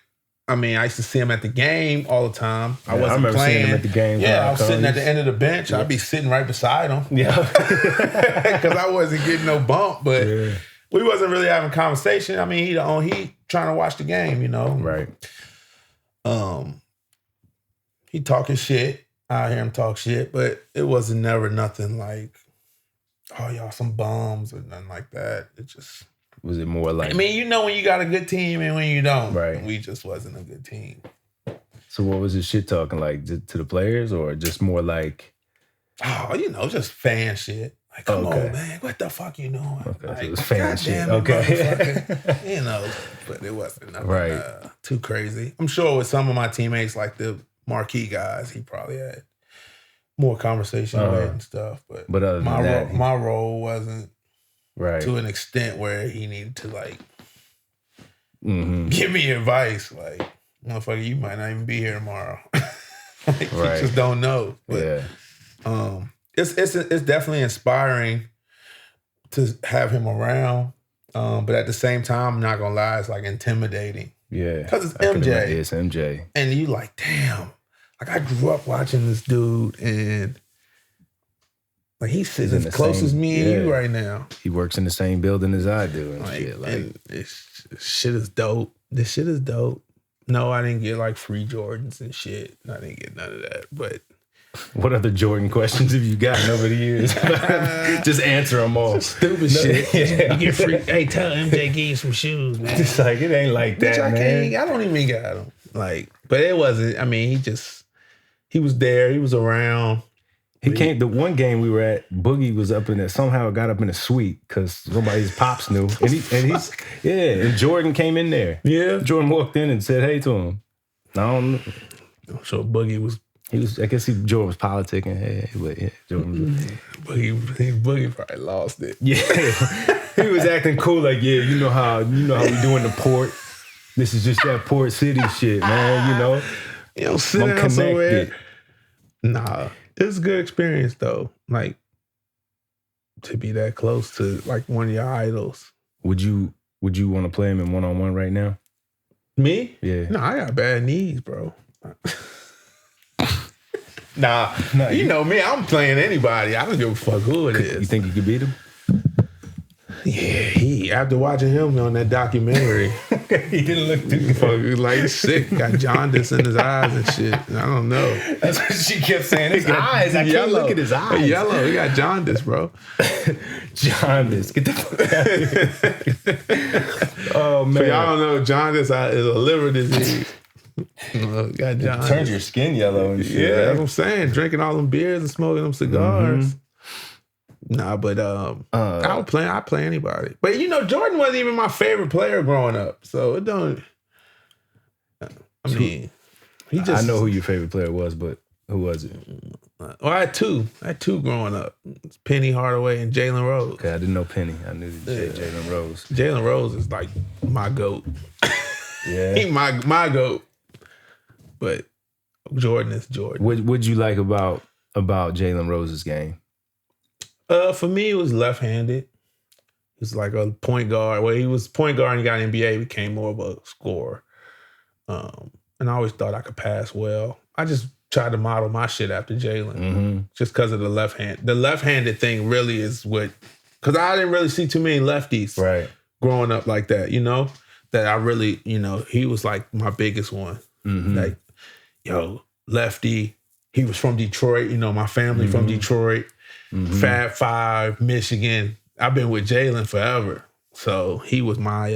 Speaker 5: I used to see him at the game all the time. I wasn't playing.
Speaker 4: Seeing him at the game.
Speaker 5: Yeah, I was sitting at the end of the bench. I'd be sitting right beside him.
Speaker 4: Yeah.
Speaker 5: Because I wasn't getting no bump, but we wasn't really having conversation. He trying to watch the game,
Speaker 4: Right.
Speaker 5: He talking shit. I hear him talk shit, but it wasn't never nothing like, oh, y'all some bums or nothing like that. It just...
Speaker 4: Was it more like...
Speaker 5: when you got a good team and when you don't.
Speaker 4: Right.
Speaker 5: We just wasn't a good team.
Speaker 4: So what was his shit talking like? To the players or just more like...
Speaker 5: Oh, just fan shit. Like, come on, man. What the fuck you doing?
Speaker 4: Okay,
Speaker 5: like,
Speaker 4: so it was fan shit.
Speaker 5: Okay. But it wasn't nothing too crazy. I'm sure with some of my teammates, like the marquee guys, he probably had more conversation with and stuff. But
Speaker 4: other than that,
Speaker 5: my role wasn't...
Speaker 4: Right.
Speaker 5: To an extent where he needed to like give me advice. Like, motherfucker, you might not even be here tomorrow. You just don't know. But it's definitely inspiring to have him around. But at the same time, I'm not gonna lie, it's like intimidating.
Speaker 4: Yeah.
Speaker 5: Because it's MJ.
Speaker 4: It's MJ.
Speaker 5: And you like, damn. Like I grew up watching this dude and like he's sitting as close as me and you right now.
Speaker 4: He works in the same building as I do and shit. Like,
Speaker 5: and this shit is dope. This shit is dope. No, I didn't get like free Jordans and shit. I didn't get none of that. But
Speaker 4: what other Jordan questions have you gotten over the years? Just answer them all.
Speaker 5: Stupid shit. You get free. Hey, tell MJ give you some shoes, man.
Speaker 4: It's like it ain't like that, man.
Speaker 5: I don't even got them. Like, but it wasn't. He was there. He was around.
Speaker 4: He came, the one game we were at, Boogie was up in there, somehow got up in the suite because somebody's pops knew. And Jordan came in there.
Speaker 5: Yeah.
Speaker 4: Jordan walked in and said hey to him. I don't know.
Speaker 5: So Boogie was,
Speaker 4: I guess Jordan was politicking. Hey, but yeah, Jordan was.
Speaker 5: Boogie probably lost it.
Speaker 4: Yeah. He was acting cool like, yeah, you know how we do in the port. This is just that Port City shit, man,
Speaker 5: You know, sit down somewhere. Nah. It's a good experience though. Like to be that close to like one of your idols.
Speaker 4: Would you want to play him in one-on-one right now?
Speaker 5: Me?
Speaker 4: Yeah.
Speaker 5: No, I got bad knees, bro. Nah, you know me, I'm playing anybody. I don't give a fuck who it is.
Speaker 4: You think you could beat him?
Speaker 5: Yeah, after watching him on that documentary,
Speaker 4: he didn't look too
Speaker 5: fucking like sick. Got jaundice in his eyes and shit. I don't know.
Speaker 4: That's what she kept saying. His eyes. I can't look at his eyes.
Speaker 5: Yellow. He got jaundice, bro.
Speaker 4: Jaundice. Get the fuck out of here. Oh, man.
Speaker 5: For y'all don't know, jaundice is a liver disease. Got jaundice.
Speaker 4: It turns your skin yellow and shit.
Speaker 5: Yeah, that's what I'm saying. Drinking all them beers and smoking them cigars. Nah, but I play anybody. But Jordan wasn't even my favorite player growing up, so it don't. I mean, he just.
Speaker 4: I know who your favorite player was, but who was it?
Speaker 5: Well, I had two. growing up. It's Penny Hardaway and Jalen Rose.
Speaker 4: Okay, I didn't know Penny. I knew Jalen Rose.
Speaker 5: Jalen Rose is like my GOAT.
Speaker 4: Yeah,
Speaker 5: he my GOAT. But Jordan is Jordan.
Speaker 4: What'd you like about Jalen Rose's game?
Speaker 5: For me, it was left-handed. He was like a point guard. Well, he was point guard and he got NBA. He became more of a scorer. And I always thought I could pass well. I just tried to model my shit after Jalen. Just because of the left hand. The left-handed thing really is what... Because I didn't really see too many lefties growing up like that, That I really, he was like my biggest one. Like, lefty. He was from Detroit. My family from Detroit. Fab Five, Michigan. I've been with Jalen forever. So he was my...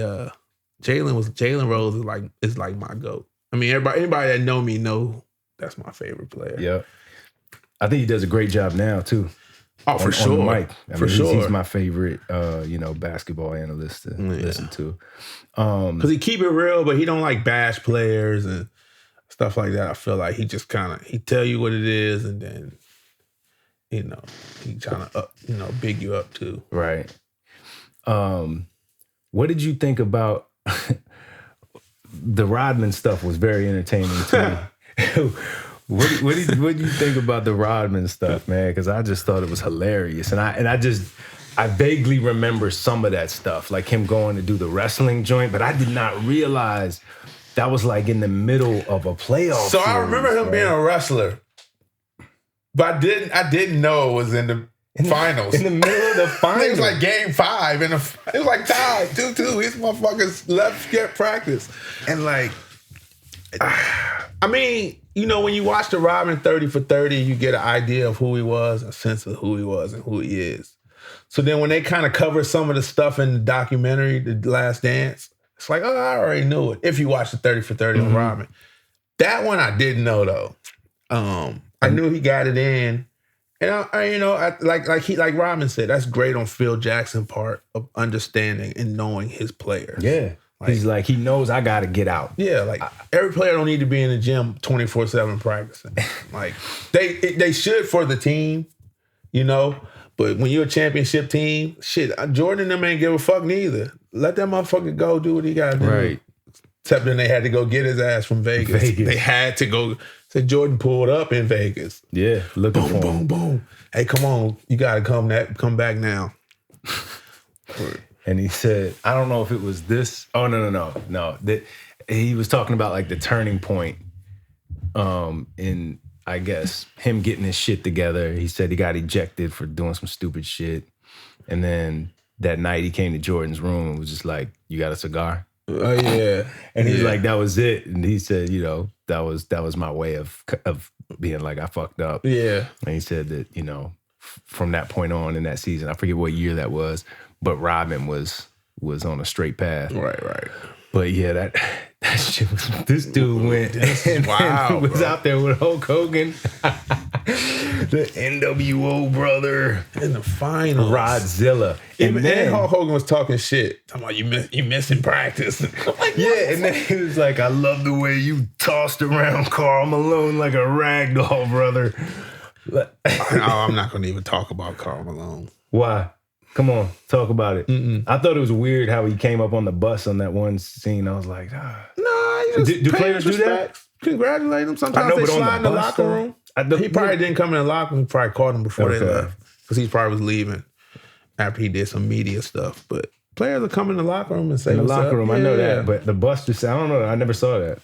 Speaker 5: Jalen Rose is like my GOAT. I mean, anybody that know me know that's my favorite player.
Speaker 4: Yeah. I think he does a great job now, too.
Speaker 5: Oh, for sure.
Speaker 4: On the mic.
Speaker 5: Sure.
Speaker 4: He's my favorite, basketball analyst to listen to.
Speaker 5: Because he keep it real, but he don't like bash players and stuff like that. I feel like he just he tell you what it is and then, he trying to, big you up too.
Speaker 4: Right. What did you think about the Rodman stuff? Was very entertaining to me. What do you think about the Rodman stuff, man? Because I just thought it was hilarious, and I vaguely remember some of that stuff, like him going to do the wrestling joint, but I did not realize that was like in the middle of a playoff.
Speaker 5: So I remember him being a wrestler, but I didn't know it was in the finals.
Speaker 4: In the middle of the finals.
Speaker 5: It was like game 5. It was like tied 2-2. These motherfuckers left skip practice. And like, I mean, when you watch the Rodman 30 for 30, you get an idea of who he was, a sense of who he was and who he is. So then when they kind of cover some of the stuff in the documentary, The Last Dance, it's like, I already knew it. If you watch the 30 for 30 on Rodman. That one I didn't know though. I knew he got it in. And like Rodman said, that's great on Phil Jackson's part of understanding and knowing his players.
Speaker 4: Yeah. He's like, he knows I got to get out.
Speaker 5: Yeah, like every player don't need to be in the gym 24/7 practicing. Like they should for the team, But when you're a championship team, shit, Jordan and them ain't give a fuck neither. Let that motherfucker go do what he got to do.
Speaker 4: Right.
Speaker 5: Except then they had to go get his ass from Vegas. They had to go. So Jordan pulled up in Vegas.
Speaker 4: Yeah, looking for him.
Speaker 5: Boom, boom. Hey, come on. You got to come back now.
Speaker 4: And he said, I don't know if it was this. Oh, no. He was talking about like the turning point in, I guess, him getting his shit together. He said he got ejected for doing some stupid shit. And then that night he came to Jordan's room and was just like, you got a cigar?
Speaker 5: Oh, yeah.
Speaker 4: And he's like, that was it. And he said, that was my way of being like, I fucked up.
Speaker 5: Yeah.
Speaker 4: And he said that, from that point on in that season, I forget what year that was, but Rodman was on a straight path.
Speaker 5: Right.
Speaker 4: But yeah, that shit was, this dude went and was out there with Hulk Hogan, the NWO brother.
Speaker 5: In the finals.
Speaker 4: Rodzilla. And then
Speaker 5: Hulk Hogan was talking shit. Talking about you missing practice. Like,
Speaker 4: yeah, and then he was like, I love the way you tossed around Karl Malone like a rag doll, brother.
Speaker 5: I'm not going to even talk about Karl Malone.
Speaker 4: Why? Come on, talk about it. I thought it was weird how he came up on the bus on that one scene. I was like,
Speaker 5: Nah,
Speaker 4: do players do that?
Speaker 5: Congratulate them. Sometimes they slide in the locker room. He probably didn't come in the locker room. He probably caught him before they left because he probably was leaving after he did some media stuff. But players will come in the locker room and say,
Speaker 4: in the
Speaker 5: what's
Speaker 4: locker
Speaker 5: up?
Speaker 4: room,
Speaker 5: Yeah.
Speaker 4: I know that. But the bus just, I don't know. I never saw that.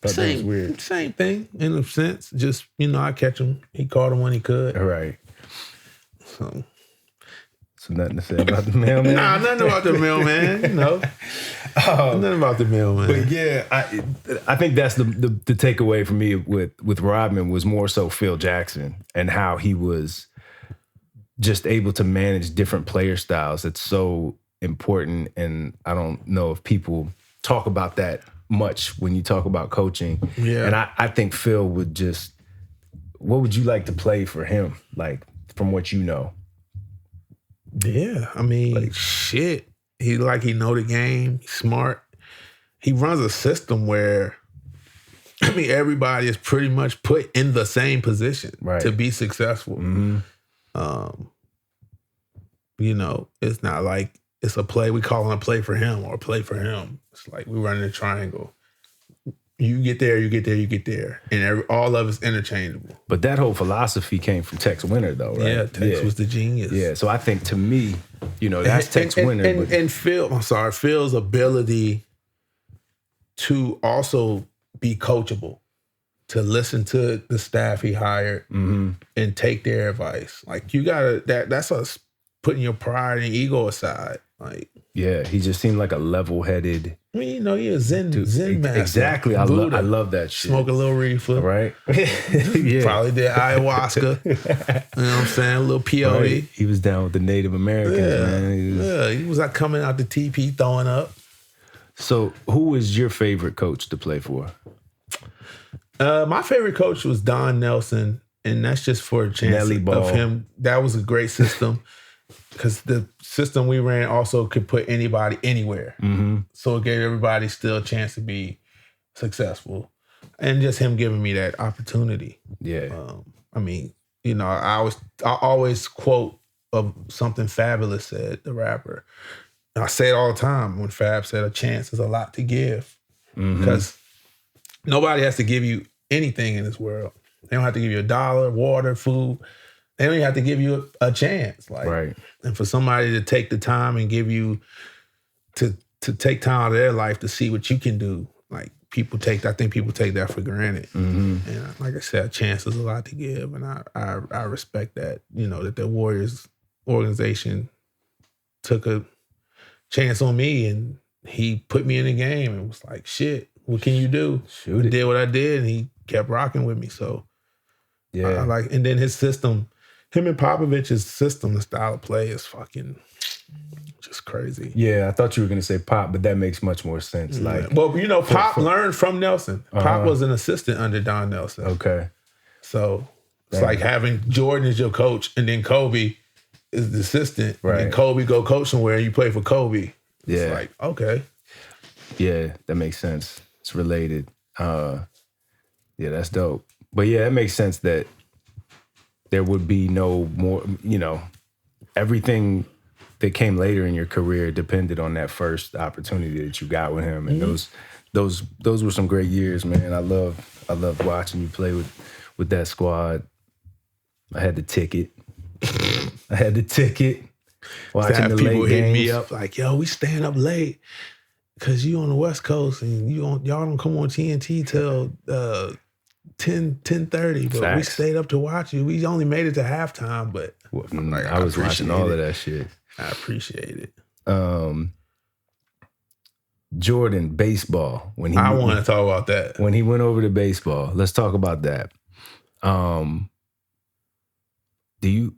Speaker 4: Thought that was weird.
Speaker 5: Same thing in a sense. Just, I catch him. He caught him when he could.
Speaker 4: All right.
Speaker 5: So
Speaker 4: nothing to say about the mailman?
Speaker 5: Nah, nothing about the mailman. Nothing about the mailman.
Speaker 4: But yeah, I think that's the takeaway for me with Rodman was more so Phil Jackson and how he was just able to manage different player styles. It's so important, and I don't know if people talk about that much when you talk about coaching.
Speaker 5: Yeah.
Speaker 4: And I think Phil would just, what would you like to play for him? Like, from what you know?
Speaker 5: Yeah, I mean, shit. He know the game. He's smart. He runs a system where, I mean, everybody is pretty much put in the same position to be successful. You know, it's not like it's a play. We call it a play for him or a play for him. It's like we run in a triangle. You get there, you get there, you get there. And all of it's interchangeable.
Speaker 4: But that whole philosophy came from Tex Winter, though, right?
Speaker 5: Yeah, Tex was the genius.
Speaker 4: Yeah, so I think to me, you know, that's Tex Winter.
Speaker 5: And Phil's ability to also be coachable, to listen to the staff he hired and take their advice. Like, you gotta, that's us putting your pride and ego aside. Like,
Speaker 4: yeah, he just seemed like a level-headed.
Speaker 5: I mean, you know, he a Zen master.
Speaker 4: Exactly. I love that shit.
Speaker 5: Smoke a little reefer.
Speaker 4: Right? Yeah.
Speaker 5: Probably did ayahuasca. You know what I'm saying? A little peyote.
Speaker 4: Right. He was down with the Native Americans, man.
Speaker 5: He was like coming out the TP throwing up.
Speaker 4: So who was your favorite coach to play for?
Speaker 5: My favorite coach was Don Nelson, and that's just for a chance of him. That was a great system. Because the system we ran also could put anybody anywhere. So it gave everybody still a chance to be successful. And just him giving me that opportunity.
Speaker 4: Yeah.
Speaker 5: I mean, you know, I always quote something Fabulous said, the rapper. And I say it all the time when Fab said a chance is a lot to give. Because nobody has to give you anything in this world. They don't have to give you $1, water, food. They don't even have to give you a chance. Like,
Speaker 4: right.
Speaker 5: And for somebody to take the time and give you, to take time out of their life to see what you can do, like, I think people take that for granted. And like I said, a chance is a lot to give. And I respect that, you know, that the Warriors organization took a chance on me and he put me in the game and was like, shit, what can you do?
Speaker 4: Shoot it.
Speaker 5: Did what I did and he kept rocking with me. So
Speaker 4: yeah,
Speaker 5: and then his system, him and Popovich's system, the style of play is fucking just crazy.
Speaker 4: Yeah, I thought you were going to say Pop, but that makes much more sense. Like,
Speaker 5: well, you know, Pop learned from Nelson. Pop was an assistant under Don Nelson.
Speaker 4: Okay.
Speaker 5: So it's like having Jordan as your coach and then Kobe is the assistant.
Speaker 4: Right.
Speaker 5: And Kobe go coach somewhere and you play for Kobe.
Speaker 4: Yeah.
Speaker 5: It's like, okay.
Speaker 4: Yeah, that makes sense. It's related. Yeah, that's dope. But yeah, it makes sense that there would be no more, you know, everything that came later in your career depended on that first opportunity that you got with him. And those were some great years, man. I loved watching you play with that squad. I had the ticket. Watching the
Speaker 5: people
Speaker 4: late
Speaker 5: hitting
Speaker 4: games.
Speaker 5: me up like, yo, we staying up late because you on the West Coast and y'all don't come on TNT till 10:30, but we stayed up to watch you. We only made it to halftime, but
Speaker 4: I was watching all of that shit.
Speaker 5: I appreciate it.
Speaker 4: Jordan, baseball.
Speaker 5: I want to talk about that.
Speaker 4: When he went over to baseball, let's talk about that.
Speaker 5: The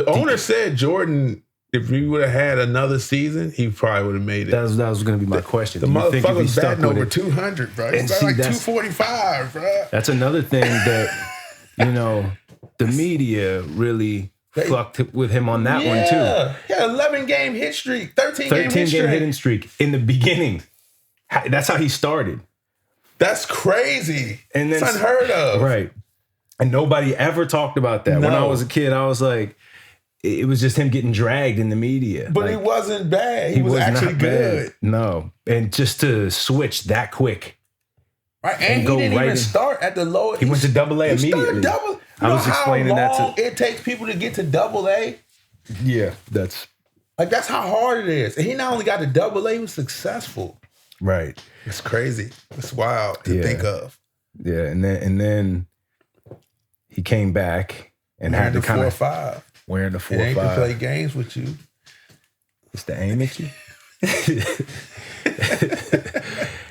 Speaker 5: owner said Jordan, if he would have had another season, he probably would have made it.
Speaker 4: That was going to be my question.
Speaker 5: The motherfucker's batting over 200, bro. He's like 245, bro.
Speaker 4: That's another thing that, you know, the media really fucked with him on that one too.
Speaker 5: Yeah, 11-game hit streak, 13-game
Speaker 4: hitting streak in the beginning. That's how he started.
Speaker 5: That's crazy.
Speaker 4: And then,
Speaker 5: it's unheard of.
Speaker 4: Right. And nobody ever talked about that. No. When I was a kid, I was like, it was just him getting dragged in the media.
Speaker 5: But he wasn't bad. He was actually good.
Speaker 4: Bad. No. And just to switch that quick.
Speaker 5: Right. And he didn't even start at the lowest.
Speaker 4: He went to AA immediately.
Speaker 5: I was explaining that to it takes people to get to AA.
Speaker 4: Yeah, that's
Speaker 5: how hard it is. And he not only got to AA, he was successful.
Speaker 4: Right.
Speaker 5: It's crazy. It's wild to think of.
Speaker 4: Yeah, and then he came back and had to kind of
Speaker 5: 4-5.
Speaker 4: Wearing the 4-5.
Speaker 5: It ain't to play games with you.
Speaker 4: It's to aim at you.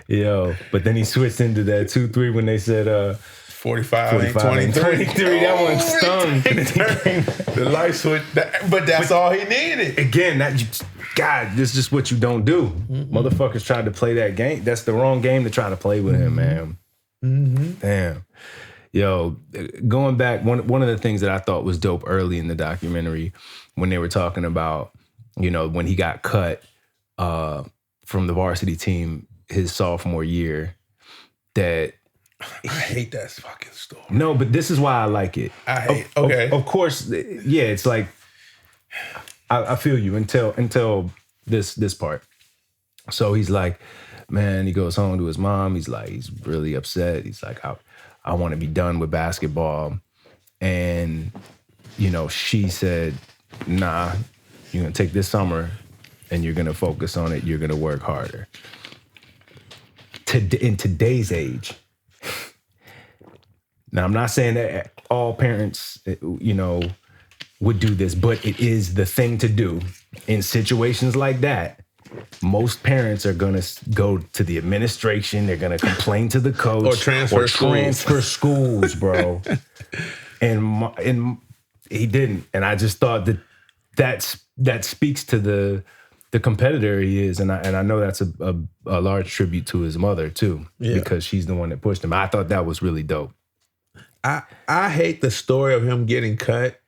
Speaker 4: Yo, but then he switched into that 2-3 when they said
Speaker 5: 45 ain't 23.
Speaker 4: That one stung.
Speaker 5: The light switch. But that's all he needed.
Speaker 4: Again, God, this is just what you don't do. Motherfuckers tried to play that game. That's the wrong game to try to play with him, man. Damn. Yo, going back, one of the things that I thought was dope early in the documentary when they were talking about, when he got cut from the varsity team his sophomore year, that
Speaker 5: I hate that fucking story.
Speaker 4: No, but this is why I like it. Of course, yeah, it's like I feel you until this part. So he's like, man, he goes home to his mom. He's like, he's really upset. He's like, I want to be done with basketball. And, she said, nah, you're going to take this summer and you're going to focus on it. You're going to work harder. In today's age, now I'm not saying that all parents, would do this, but it is the thing to do in situations like that. Most parents are going to go to the administration. They're going to complain to the coach.
Speaker 5: Or transfer
Speaker 4: schools, bro. and he didn't. And I just thought that speaks to the competitor he is. And I know that's a large tribute to his mother, too, because she's the one that pushed him. I thought that was really dope.
Speaker 5: I hate the story of him getting cut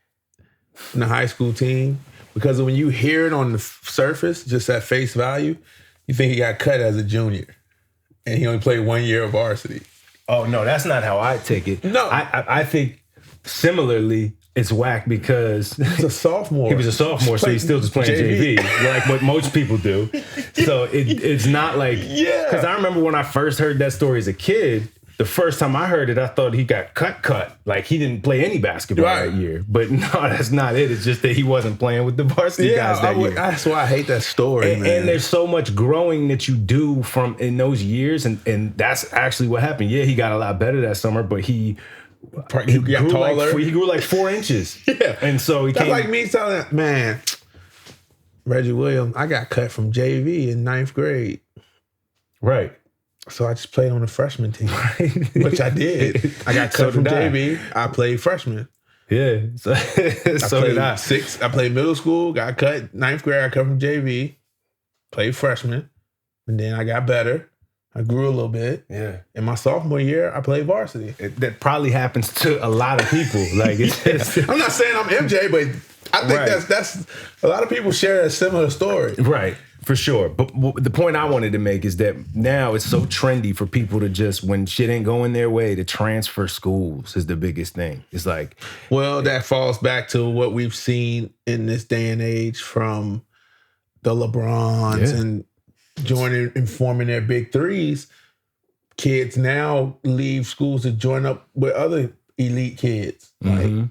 Speaker 5: in the high school team. Because when you hear it on the surface, just at face value, you think he got cut as a junior. And he only played 1 year of varsity.
Speaker 4: Oh, no, that's not how I take it.
Speaker 5: No.
Speaker 4: I think similarly, it's whack because...
Speaker 5: He's a sophomore.
Speaker 4: He was a sophomore, so he's still just playing JV, like what most people do. So it's not like...
Speaker 5: Yeah.
Speaker 4: Because I remember when I first heard that story as a kid, the first time I heard it, I thought he got cut. Like, he didn't play any basketball that year. But no, that's not it. It's just that he wasn't playing with the varsity guys that year.
Speaker 5: That's why I hate that story, man.
Speaker 4: And there's so much growing that you do in those years, and that's actually what happened. Yeah, he got a lot better that summer, but he
Speaker 5: got
Speaker 4: grew
Speaker 5: taller.
Speaker 4: He grew like 4 inches.
Speaker 5: Yeah.
Speaker 4: And so he
Speaker 5: That's like me telling, man, Reggie Williams, I got cut from JV in 9th grade.
Speaker 4: Right.
Speaker 5: So I just played on the freshman team, which I did. I got cut from JV. I played freshman.
Speaker 4: Yeah. So did I.
Speaker 5: I played middle school, got cut. 9th grade, I cut from JV, played freshman. And then I got better. I grew a little bit.
Speaker 4: Yeah.
Speaker 5: In my sophomore year, I played varsity.
Speaker 4: That probably happens to a lot of people. Like,
Speaker 5: I'm not saying I'm MJ, but I think that's a lot of people share a similar story.
Speaker 4: Right. For sure. But the point I wanted to make is that now it's so trendy for people to just, when shit ain't going their way, to transfer schools is the biggest thing. It's like...
Speaker 5: Well, that falls back to what we've seen in this day and age from the LeBrons and joining and forming their big threes. Kids now leave schools to join up with other elite kids. And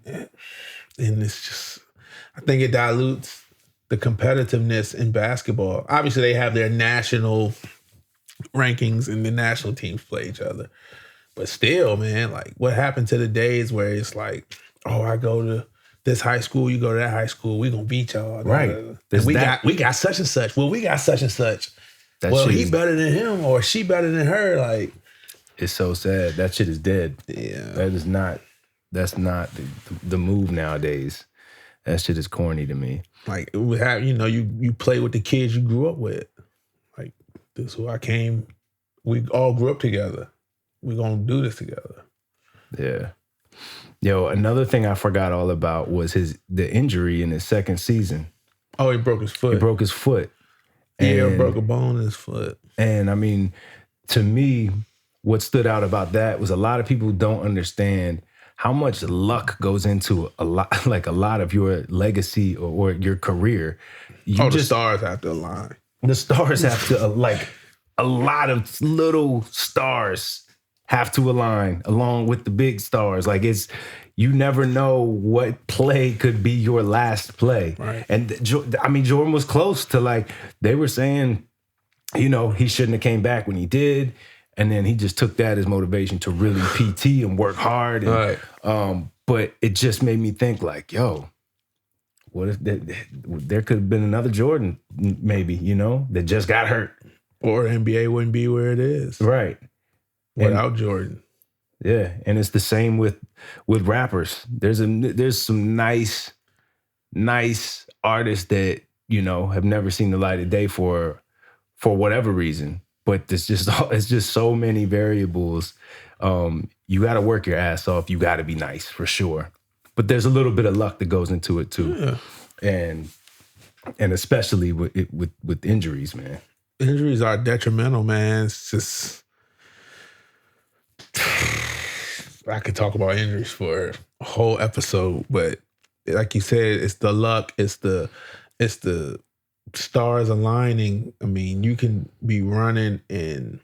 Speaker 5: it's just... I think it dilutes the competitiveness in basketball. Obviously, they have their national rankings and the national teams play each other. But still, man, like, what happened to the days where it's like, oh, I go to this high school, you go to that high school, we gonna beat y'all.
Speaker 4: Right.
Speaker 5: And we got such and such. Well, we got such and such. Well, he better than him or she better than her. Like,
Speaker 4: it's so sad. That shit is dead.
Speaker 5: Yeah.
Speaker 4: That's not the move nowadays. That shit is corny to me.
Speaker 5: Like, we have, you play with the kids you grew up with. Like, this is who I came. We all grew up together. We're gonna do this together.
Speaker 4: Yeah. Yo, another thing I forgot all about was the injury in his second season.
Speaker 5: Oh, he broke his foot.
Speaker 4: He broke his foot.
Speaker 5: And broke a bone in his foot.
Speaker 4: And I mean, to me, what stood out about that was a lot of people don't understand how much luck goes into a lot of your legacy or your career.
Speaker 5: The stars have to align.
Speaker 4: The stars have to, a lot of little stars have to align along with the big stars. Like, you never know what play could be your last play.
Speaker 5: Right.
Speaker 4: And I mean, Jordan was close to, they were saying, he shouldn't have came back when he did. And then he just took that as motivation to really PT and work hard. And,
Speaker 5: right.
Speaker 4: But it just made me think, yo, what if there could have been another Jordan, maybe, that just got hurt.
Speaker 5: Or NBA wouldn't be where it is.
Speaker 4: Right.
Speaker 5: Without Jordan.
Speaker 4: Yeah. And it's the same with rappers. There's some nice artists that, have never seen the light of day for whatever reason. but it's just so many variables. You got to work your ass off. You got to be nice for sure. But there's a little bit of luck that goes into it too. Yeah. And especially with injuries, man.
Speaker 5: Injuries are detrimental, man. It's just I could talk about injuries for a whole episode, but like you said, it's the luck, it's the stars aligning. I mean, you can be running and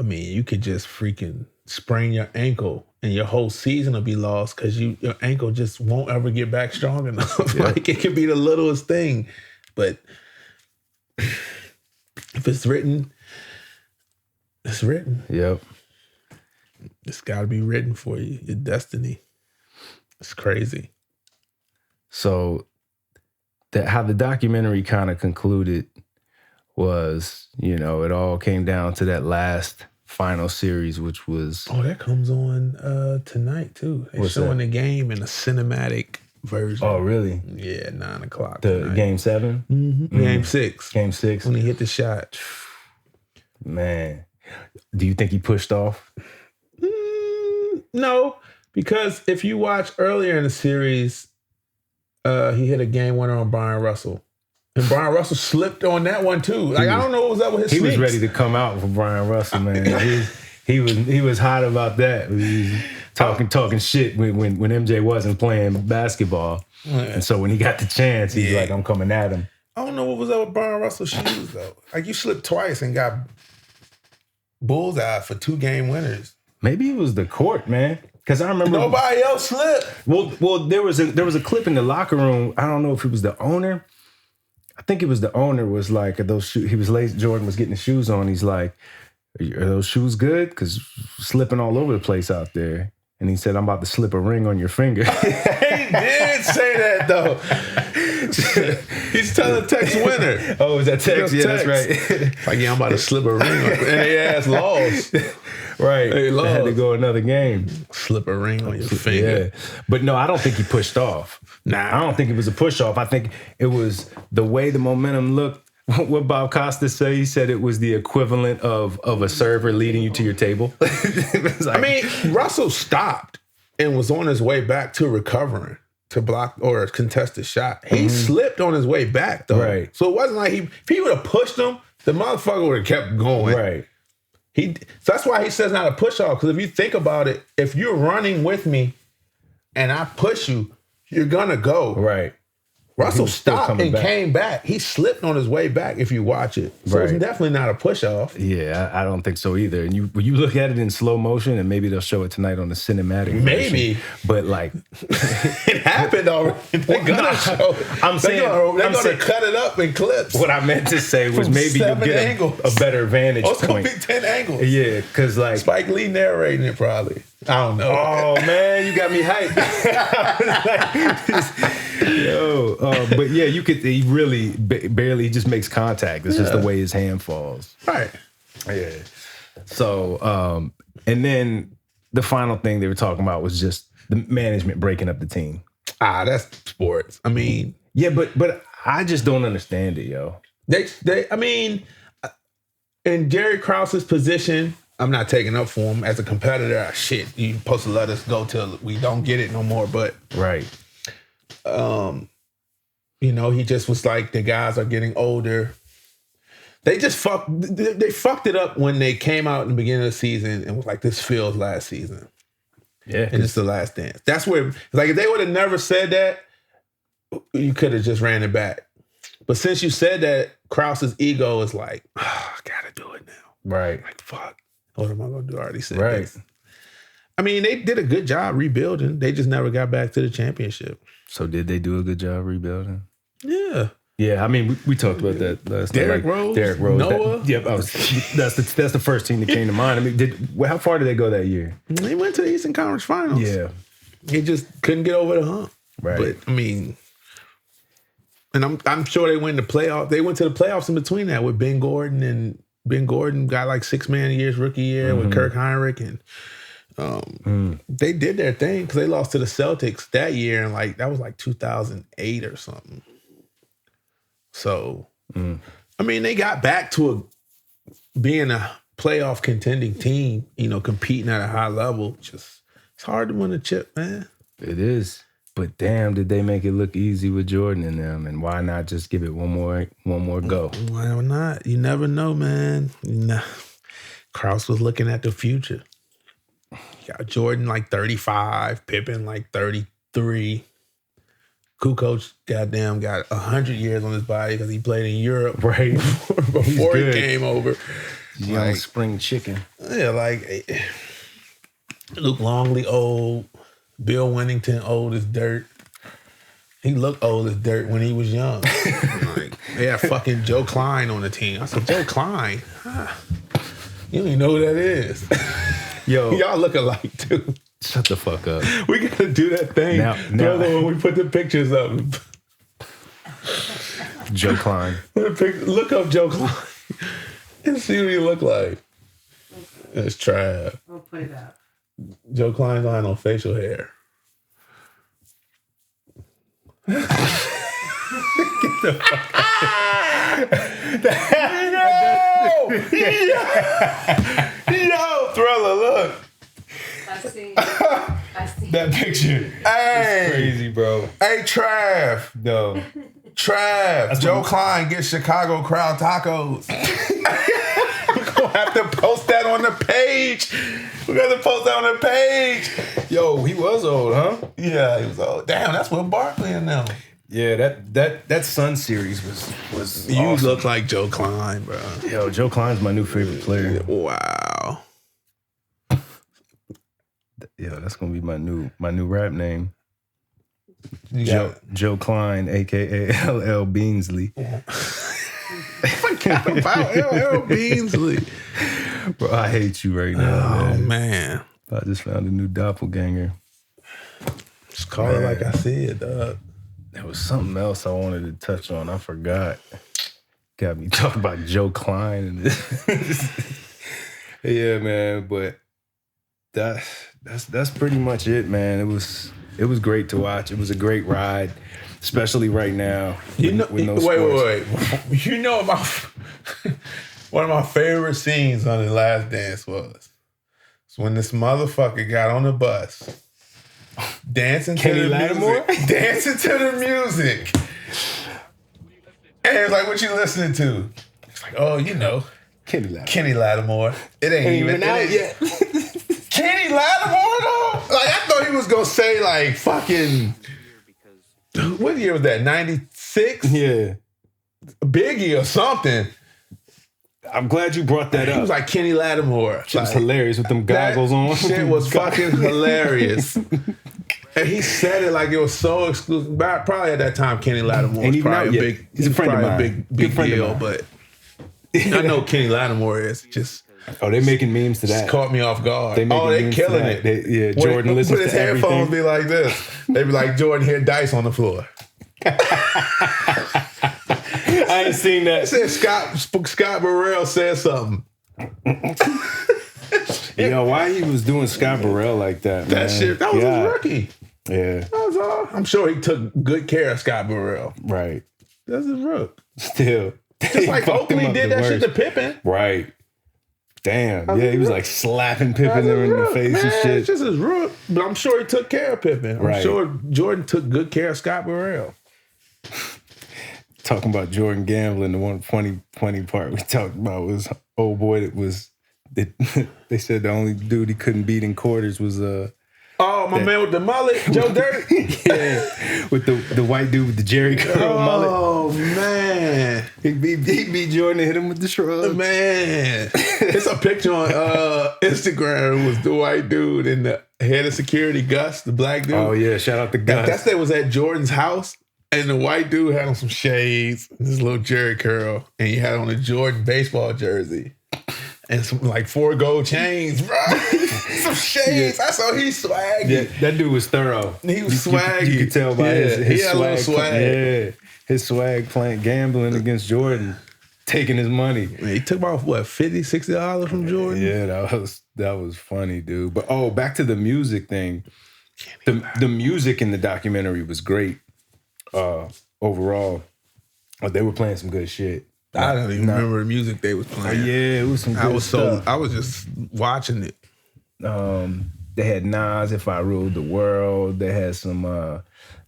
Speaker 5: you could just freaking sprain your ankle and your whole season will be lost because your ankle just won't ever get back strong enough. Yeah. Like it could be the littlest thing. But if it's written, it's written.
Speaker 4: Yep.
Speaker 5: It's got to be written for you. Your destiny. It's crazy.
Speaker 4: So how the documentary kind of concluded was, it all came down to that last final series, which was...
Speaker 5: Oh, that comes on tonight, too. They're showing the game in a cinematic version.
Speaker 4: Oh, really?
Speaker 5: Yeah, 9 o'clock
Speaker 4: The
Speaker 5: tonight.
Speaker 4: Game 7?
Speaker 5: Mm-hmm. Game 6.
Speaker 4: Game 6.
Speaker 5: When he hit the shot.
Speaker 4: Man. Do you think he pushed off?
Speaker 5: No, because if you watch earlier in the series, he hit a game winner on Brian Russell. And Brian Russell slipped on that one too. Like, I don't know what was up with his
Speaker 4: He
Speaker 5: sneaks.
Speaker 4: was ready to come out for Brian Russell, man. he was hot about that. He was talking shit when MJ wasn't playing basketball. And so when he got the chance, he's like, I'm coming at him.
Speaker 5: I don't know what was up with Brian Russell's shoes, though. Like, you slipped twice and got bullseye for 2 game winners.
Speaker 4: Maybe it was the court, man. Because I remember
Speaker 5: nobody else slipped.
Speaker 4: Well, there was a clip in the locker room. I don't know if it was the owner. I think it was the owner. Was like those shoes. He was late. Jordan was getting the shoes on. He's like, "Are those shoes good? Because slipping all over the place out there." And he said, "I'm about to slip a ring on your finger."
Speaker 5: He did say that though. He's telling Tex Winter.
Speaker 4: Oh, is that Tex? Yeah, that's right.
Speaker 5: Like, yeah, I'm about to slip a ring on, and they ass lost.
Speaker 4: Right.
Speaker 5: They lost.
Speaker 4: They had to go another game.
Speaker 5: Slip a ring on your finger.
Speaker 4: Yeah. But no, I don't think he pushed off.
Speaker 5: Nah.
Speaker 4: I don't think it was a push off. I think it was the way the momentum looked. What Bob Costa said, he said it was the equivalent of a server leading you to your table.
Speaker 5: Russell stopped and was on his way back to recovering to block or contest a shot. He slipped on his way back, though. Right. So it wasn't like if he would have pushed him, the motherfucker would have kept going.
Speaker 4: Right.
Speaker 5: So that's why he says not a push off. Because if you think about it, if you're running with me and I push you, you're gonna go.
Speaker 4: Right.
Speaker 5: Russell stopped and came back. He slipped on his way back if you watch it. So it's definitely not a push-off.
Speaker 4: Yeah, I don't think so either. And when you look at it in slow motion, and maybe they'll show it tonight on the cinematic
Speaker 5: maybe
Speaker 4: version, but like
Speaker 5: it happened already. They're gonna show it. They're gonna cut it up in clips.
Speaker 4: What I meant to say was maybe you'll get a better vantage point.
Speaker 5: It's gonna be 10 angles.
Speaker 4: Yeah, because like
Speaker 5: Spike Lee narrating it probably. I don't know.
Speaker 4: Oh man, you got me hyped. But yeah, you could. He really barely just makes contact. It's just the way his hand falls.
Speaker 5: Right.
Speaker 4: Yeah. So, and then the final thing they were talking about was just the management breaking up the team.
Speaker 5: That's sports. I mean,
Speaker 4: yeah, but I just don't understand it, yo.
Speaker 5: I mean, in Jerry Krause's position, I'm not taking up for him as a competitor. Shit, you're supposed to let us go till we don't get it no more. But
Speaker 4: right.
Speaker 5: He just was like, the guys are getting older. They just fucked it up when they came out in the beginning of the season and was like, this feels last season.
Speaker 4: Yeah.
Speaker 5: And it's the last dance. That's where, like, if they would have never said that, you could have just ran it back. But since you said that, Krause's ego is like, I gotta do it now.
Speaker 4: Right.
Speaker 5: Like, fuck. What am I gonna do? I already said
Speaker 4: right.
Speaker 5: this. I mean, they did a good job rebuilding. They just never got back to the championship.
Speaker 4: So did they do a good job rebuilding?
Speaker 5: Yeah.
Speaker 4: Yeah, I mean, we talked about that last time.
Speaker 5: Derrick Rose, Noah.
Speaker 4: That's the first team that came to mind. I mean, how far did they go that year?
Speaker 5: They went to the Eastern Conference Finals.
Speaker 4: Yeah.
Speaker 5: They just couldn't get over the hump.
Speaker 4: Right.
Speaker 5: But, I mean, and I'm sure they went to the playoffs. They went to the playoffs in between that with Ben Gordon, and Ben Gordon got like 6 man of the year's rookie year with Kirk Heinrich, and they did their thing because they lost to the Celtics that year, and like that was like 2008 or something. So, I mean, they got back to a being a playoff contending team, competing at a high level, it's hard to win a chip, man.
Speaker 4: It is. But damn, did they make it look easy with Jordan and them? And why not just give it one more go?
Speaker 5: Why not? You never know, man. Krause was looking at the future. Got Jordan like 35, Pippen like 33. Kukoc goddamn got 100 years on his body because he played in Europe
Speaker 4: Right.
Speaker 5: before he came over.
Speaker 4: Young spring chicken.
Speaker 5: Yeah, like Luke Longley old, Bill Wennington old as dirt. He looked old as dirt when he was young. Like, they had fucking Joe Klein on the team. I said, Joe Klein? You don't even know who that is.
Speaker 4: Yo.
Speaker 5: Y'all look alike, too.
Speaker 4: Shut the fuck up.
Speaker 5: We got to do that thing.
Speaker 4: Now.
Speaker 5: When we put the pictures up.
Speaker 4: Joe Klein.
Speaker 5: Look up Joe Klein and see what he look like. It's Trav.
Speaker 6: We'll put it up.
Speaker 5: Joe Klein got no facial hair. Get the fuck out. Yo, Thriller, look.
Speaker 6: I see.
Speaker 4: That picture.
Speaker 5: Hey.
Speaker 4: It's crazy, bro.
Speaker 5: Hey, Trav.
Speaker 4: No.
Speaker 5: Trav. Joe Klein gets Chicago crowd tacos. We're going to have to post that on the page. We're going to post that on the page.
Speaker 4: Yo, he was old, huh?
Speaker 5: Yeah, he was old. Damn, that's what Barkley and them.
Speaker 4: Yeah, that Sun series was
Speaker 5: You
Speaker 4: awesome.
Speaker 5: look like Joe Klein, bro.
Speaker 4: Yo, Joe Klein's my new favorite player.
Speaker 5: Wow.
Speaker 4: Yo, that's gonna be my new rap name.
Speaker 5: Joe
Speaker 4: Klein, aka LL Beansley.
Speaker 5: Forgot about LL Beansley.
Speaker 4: Bro, I hate you right now,
Speaker 5: Oh,
Speaker 4: man.
Speaker 5: man.
Speaker 4: I just found a new doppelganger.
Speaker 5: Just call it like I see it, dog.
Speaker 4: There was something else I wanted to touch on. I forgot. Got me talking about Joe Klein and this. Yeah, man. But that's pretty much it, man. It was great to watch. It was a great ride, especially right now.
Speaker 5: You know,
Speaker 4: with no
Speaker 5: wait.
Speaker 4: sports.
Speaker 5: You know one of my favorite scenes on The Last Dance was when this motherfucker got on the bus, dancing to
Speaker 4: Kenny
Speaker 5: the
Speaker 4: Lattimore?
Speaker 5: music, dancing to the music, and it's like, "What you listening to?" It's like, "Oh, Kenny Lattimore. It ain't even out yet." Kenny Lattimore, though? Like, I thought he was gonna say like fucking. What year was that? 96?
Speaker 4: Yeah.
Speaker 5: Biggie or something.
Speaker 4: I'm glad you brought that
Speaker 5: He
Speaker 4: up.
Speaker 5: was like Kenny Lattimore.
Speaker 4: Shit was hilarious with them goggles on.
Speaker 5: Shit was fucking hilarious. And he said it like it was so exclusive. Probably at that time, Kenny Lattimore was probably a big.
Speaker 4: He's a friend of mine.
Speaker 5: Big
Speaker 4: friend
Speaker 5: deal,
Speaker 4: of mine.
Speaker 5: but I know Kenny Lattimore is just.
Speaker 4: Oh, they making memes to that.
Speaker 5: Just caught me off guard.
Speaker 4: They
Speaker 5: They killing it.
Speaker 4: Jordan listens
Speaker 5: Put his
Speaker 4: to everything.
Speaker 5: headphones be like this. They be like, Jordan hear dice on the floor.
Speaker 4: I ain't seen that.
Speaker 5: Said Scott Burrell said something.
Speaker 4: Yo, why he was doing Scott Burrell like that, man?
Speaker 5: That shit, that was his rookie.
Speaker 4: Yeah.
Speaker 5: That was all. I'm sure he took good care of Scott Burrell.
Speaker 4: Right.
Speaker 5: That's his rook.
Speaker 4: Still.
Speaker 5: Just like Oakley did that shit to Pippen.
Speaker 4: Right. Damn. Yeah, he was like slapping Pippen in the face and shit.
Speaker 5: It's just his rook. But I'm sure he took care of Pippen. I'm sure Jordan took good care of Scott Burrell.
Speaker 4: Talking about Jordan gambling, the one funny part we talked about was old boy that was, they said the only dude he couldn't beat in quarters was
Speaker 5: Oh, my man with the mullet, Joe Dirt.
Speaker 4: Yeah, with the white dude with the Jerry curl mullet.
Speaker 5: Oh, man.
Speaker 4: He beat Jordan and hit him with the shrug.
Speaker 5: Man. It's a picture on Instagram. It was the white dude and the head of security, Gus, the black dude.
Speaker 4: Oh, yeah. Shout out to Gus.
Speaker 5: That was at Jordan's house. And the white dude had on some shades, and this little Jerry curl, and he had on a Jordan baseball jersey. And some like 4 gold chains, bro. Some shades. I saw he swagged.
Speaker 4: Yeah, that dude was thorough.
Speaker 5: He was swaggy.
Speaker 4: You could tell by his
Speaker 5: he had
Speaker 4: swag.
Speaker 5: a little swag.
Speaker 4: Yeah, his swag playing gambling against Jordan, taking his money.
Speaker 5: Man, he took about what, $50, $60 from Jordan?
Speaker 4: Yeah, that was funny, dude. But back to the music thing. The music in the documentary was great. Overall, they were playing some good shit.
Speaker 5: I don't even remember the music they was playing.
Speaker 4: Yeah, it was some good stuff.
Speaker 5: I was just watching it.
Speaker 4: They had Nas, If I Ruled the World. They had some,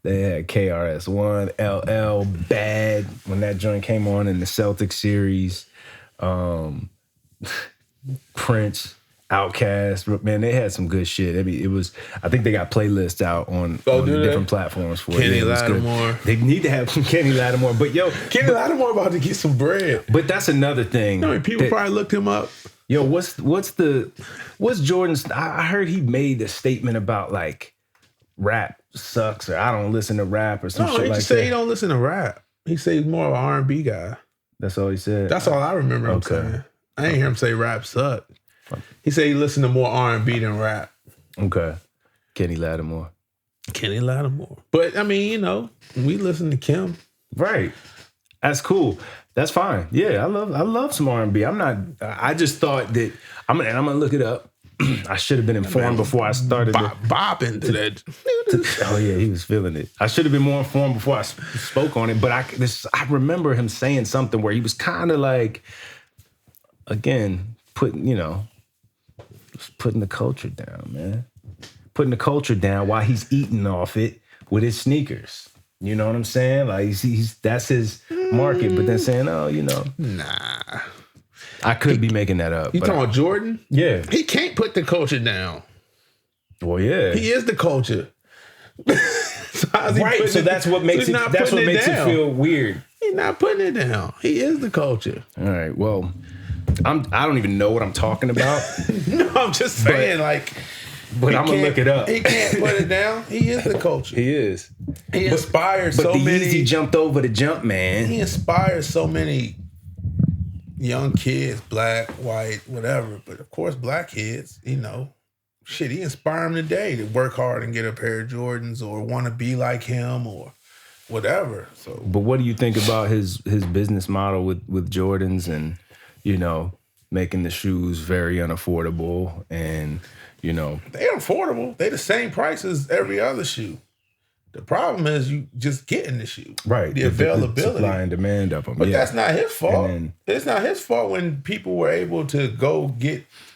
Speaker 4: they had KRS-One, LL, Bad, when that joint came on in the Celtics series. Prince, Outkast, man, they had some good shit. I mean, I think they got playlists out on different platforms for
Speaker 5: Kenny
Speaker 4: it.
Speaker 5: Lattimore.
Speaker 4: They need to have some Kenny Lattimore, but
Speaker 5: Kenny Lattimore about to get some bread.
Speaker 4: But that's another thing.
Speaker 5: You know, people probably looked him up.
Speaker 4: Yo, what's Jordan's? I heard he made a statement about like rap sucks or I don't listen to rap or some shit like that.
Speaker 5: No, he just said he don't listen to rap. He said he's more of an R&B guy.
Speaker 4: That's all he said.
Speaker 5: That's all I remember him saying. I didn't hear him say rap sucked. He said he listened to more R&B than rap.
Speaker 4: Okay. Kenny Lattimore.
Speaker 5: But I mean, you know, we listen to Kim.
Speaker 4: Right. That's cool. That's fine. Yeah, I love some R&B. I just thought that I'm gonna look it up. I should have been informed before I started
Speaker 5: bopping to that.
Speaker 4: Oh yeah, he was feeling it. I should have been more informed before I spoke on it, but I remember him saying something where he was kind of like, again, putting the culture down, man. Putting the culture down while he's eating off it with his sneakers. You know what I'm saying? Like that's his market, but then saying, oh, you know.
Speaker 5: Nah.
Speaker 4: I could be making that up.
Speaker 5: You talking about Jordan?
Speaker 4: Yeah.
Speaker 5: He can't put the culture down.
Speaker 4: Well, yeah.
Speaker 5: He is the culture.
Speaker 4: So that's what makes it feel weird.
Speaker 5: He's not putting it down. He is the culture.
Speaker 4: All right. Well, I don't even know what I'm talking about.
Speaker 5: No, I'm just saying,
Speaker 4: but I'm gonna look it up.
Speaker 5: He can't put it down. He is the culture.
Speaker 4: He is.
Speaker 5: He inspires so many. But the
Speaker 4: Yeezy jumped over the jump, man.
Speaker 5: He inspires so many young kids, black, white, whatever. But of course, black kids, you know, shit, he inspire them today to work hard and get a pair of Jordans or want to be like him or whatever. So,
Speaker 4: but what do you think about his business model with Jordans and, you know, making the shoes very unaffordable and, you know,
Speaker 5: they're affordable. They the same price as every other shoe. The problem is you just getting the shoe.
Speaker 4: Right.
Speaker 5: The availability.
Speaker 4: The supply and demand of them.
Speaker 5: But that's not his fault. It's not his fault when people were able to go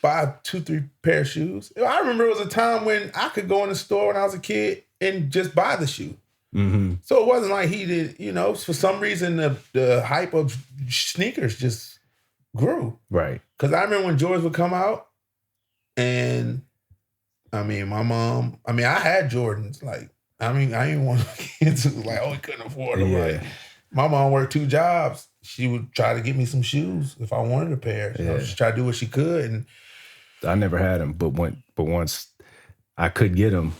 Speaker 5: buy 2-3 pair of shoes. I remember it was a time when I could go in the store when I was a kid and just buy the shoe.
Speaker 4: Mm-hmm.
Speaker 5: So it wasn't like he did, you know, for some reason the hype of sneakers just grew.
Speaker 4: Right.
Speaker 5: Because I remember when Jordans would come out and I mean, my mom, I had Jordans. Like, I didn't want kids who was like, oh, we couldn't afford them.
Speaker 4: Yeah.
Speaker 5: Like, my mom worked 2 jobs. She would try to get me some shoes if I wanted a pair. You know, she tried to do what she could. And
Speaker 4: I never had them, but once I could get them,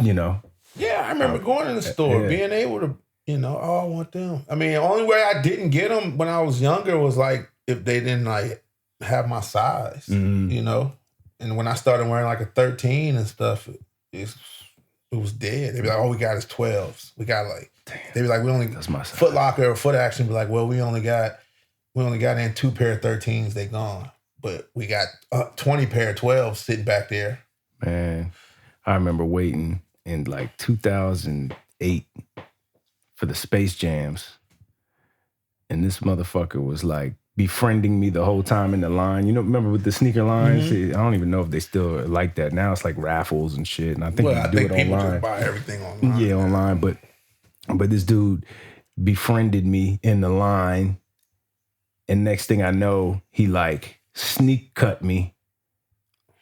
Speaker 4: you know.
Speaker 5: Yeah, I remember going in the store, being able to, you know, oh, I want them. I mean, the only way I didn't get them when I was younger was like if they didn't like have my size, you know. And when I started wearing like a 13 and stuff, it was dead. They'd be like, all we got is 12s. We got like, they'd be like, that's my size. Foot Locker or Foot Action be like, well, we only got in 2 pair of 13s, they gone. But we got 20 pair of 12s sitting back there.
Speaker 4: Man, I remember waiting in like 2008 for the Space Jams. And this motherfucker was like, befriending me the whole time in the line. You know, remember with the sneaker lines? I don't even know if they still are like that. Now it's like raffles and shit. And I think you do it
Speaker 5: people
Speaker 4: online.
Speaker 5: Just buy everything online.
Speaker 4: Yeah, online. But this dude befriended me in the line. And next thing I know, he like sneak cut me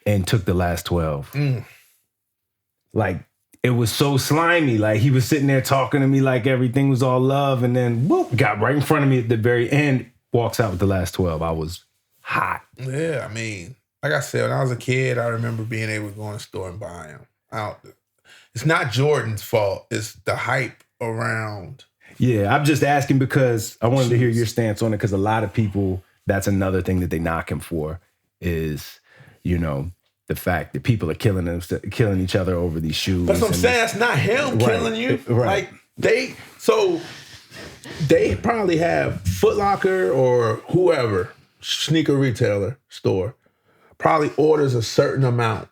Speaker 4: and took the last 12. Like, it was so slimy. Like, he was sitting there talking to me like everything was all love. And then, whoop, got right in front of me at the very end. Walks out with the last 12. I was hot.
Speaker 5: Yeah, I mean, like I said, when I was a kid, I remember being able to go in the store and buy them. It's not Jordan's fault. It's the hype around.
Speaker 4: Yeah, I'm just asking because I wanted to hear your stance on it because a lot of people, that's another thing that they knock him for is, you know, the fact that people are killing each other over these shoes.
Speaker 5: That's what I'm saying. That's not him killing you. Right. Like, they probably have Foot Locker or whoever, sneaker retailer store, probably orders a certain amount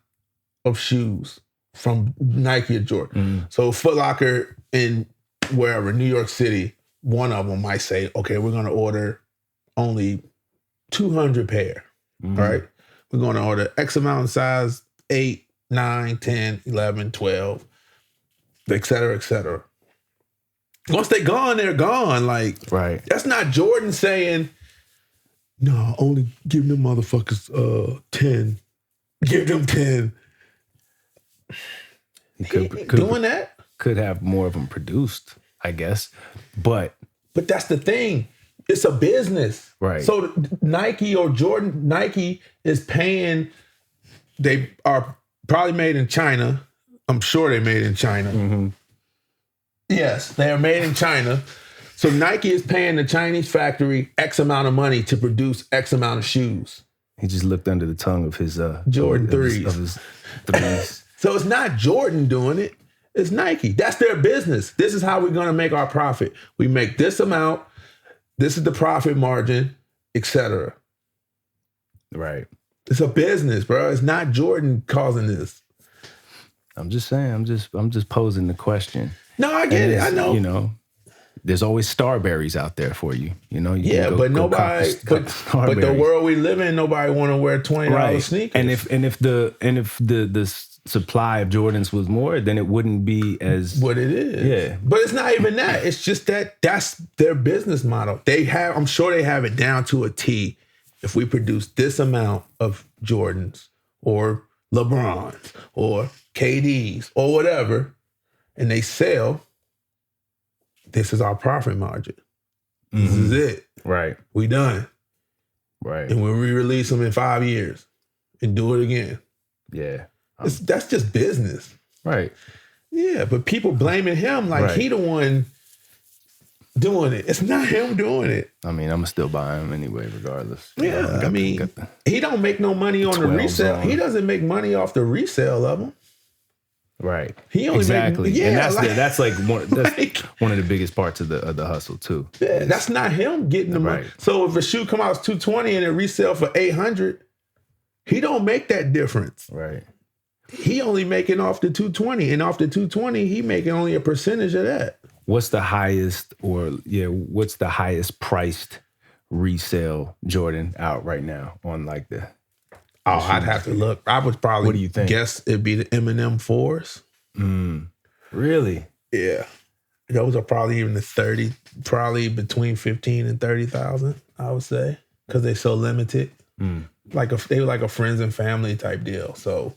Speaker 5: of shoes from Nike or Jordan. So Foot Locker in wherever, New York City, one of them might say, okay, we're going to order only 200 pair, right? We're going to order X amount of size, 8, 9, 10, 11, 12, et cetera, et cetera. Once they're gone. Like,
Speaker 4: Right.
Speaker 5: that's not Jordan saying, no, only give them motherfuckers 10. Give them 10. He ain't doing that.
Speaker 4: Could have more of them produced, I guess. But
Speaker 5: that's the thing. It's a business.
Speaker 4: Right.
Speaker 5: So Nike or Jordan, Nike is paying, they are probably made in China. I'm sure they're made in China. Yes, they are made in China. So Nike is paying the Chinese factory X amount of money to produce X amount of shoes.
Speaker 4: he just looked under the tongue of his
Speaker 5: Jordan
Speaker 4: of his-
Speaker 5: threes.
Speaker 4: of his threes.
Speaker 5: So it's not Jordan doing it. It's Nike. That's their business. This is how we're going to make our profit. We make this amount. This is the profit margin, etc.
Speaker 4: Right.
Speaker 5: It's a business, bro. It's not Jordan causing this.
Speaker 4: I'm just saying. I'm just posing the question.
Speaker 5: No, I get
Speaker 4: And
Speaker 5: it.
Speaker 4: it's,
Speaker 5: I know.
Speaker 4: You know, there's always Starberries out there for you. You know. You
Speaker 5: Yeah,
Speaker 4: can
Speaker 5: but nobody.
Speaker 4: cop
Speaker 5: But the
Speaker 4: Starberries.
Speaker 5: world we live in, nobody want to wear $20
Speaker 4: Right.
Speaker 5: sneakers.
Speaker 4: And if the supply of Jordans was more, then it wouldn't be as
Speaker 5: what it is.
Speaker 4: Yeah.
Speaker 5: But it's not even that. It's just that's their business model. I'm sure they have it down to a T. If we produce this amount of Jordans or LeBrons or KDs or whatever, and they sell, this is our profit margin. This is it.
Speaker 4: right.
Speaker 5: We done.
Speaker 4: Right.
Speaker 5: And we'll re-release them in 5 years and do it again.
Speaker 4: Yeah.
Speaker 5: That's just business.
Speaker 4: Right.
Speaker 5: Yeah, but people blaming him like
Speaker 4: Right.
Speaker 5: he the one doing it. It's not him doing it.
Speaker 4: I mean, I'm gonna still buy them anyway, regardless. You
Speaker 5: Yeah,
Speaker 4: know,
Speaker 5: I mean,
Speaker 4: got the-
Speaker 5: he don't make no money on the
Speaker 4: 12s
Speaker 5: resale.
Speaker 4: on.
Speaker 5: He doesn't make money off the resale of them.
Speaker 4: right.
Speaker 5: He only
Speaker 4: exactly.
Speaker 5: make, yeah,
Speaker 4: and that's
Speaker 5: like,
Speaker 4: that's like that's
Speaker 5: like-
Speaker 4: one of the biggest parts of the hustle too.
Speaker 5: yeah, that's not him getting the money.
Speaker 4: Right.
Speaker 5: So if a shoe come out as $220 and it resell for $800, he don't make that difference.
Speaker 4: Right.
Speaker 5: He only making off the $220, and off the $220, he making only a percentage of that.
Speaker 4: What's the highest what's the highest priced resale Jordan out right now on like the
Speaker 5: Oh, I'd have to look. I would probably
Speaker 4: What do you think?
Speaker 5: guess it'd be the Eminem 4s.
Speaker 4: really?
Speaker 5: Yeah. Those are probably even the 30, probably between 15 and 30,000, I would say, because they're so limited. They were like a friends and family type deal. So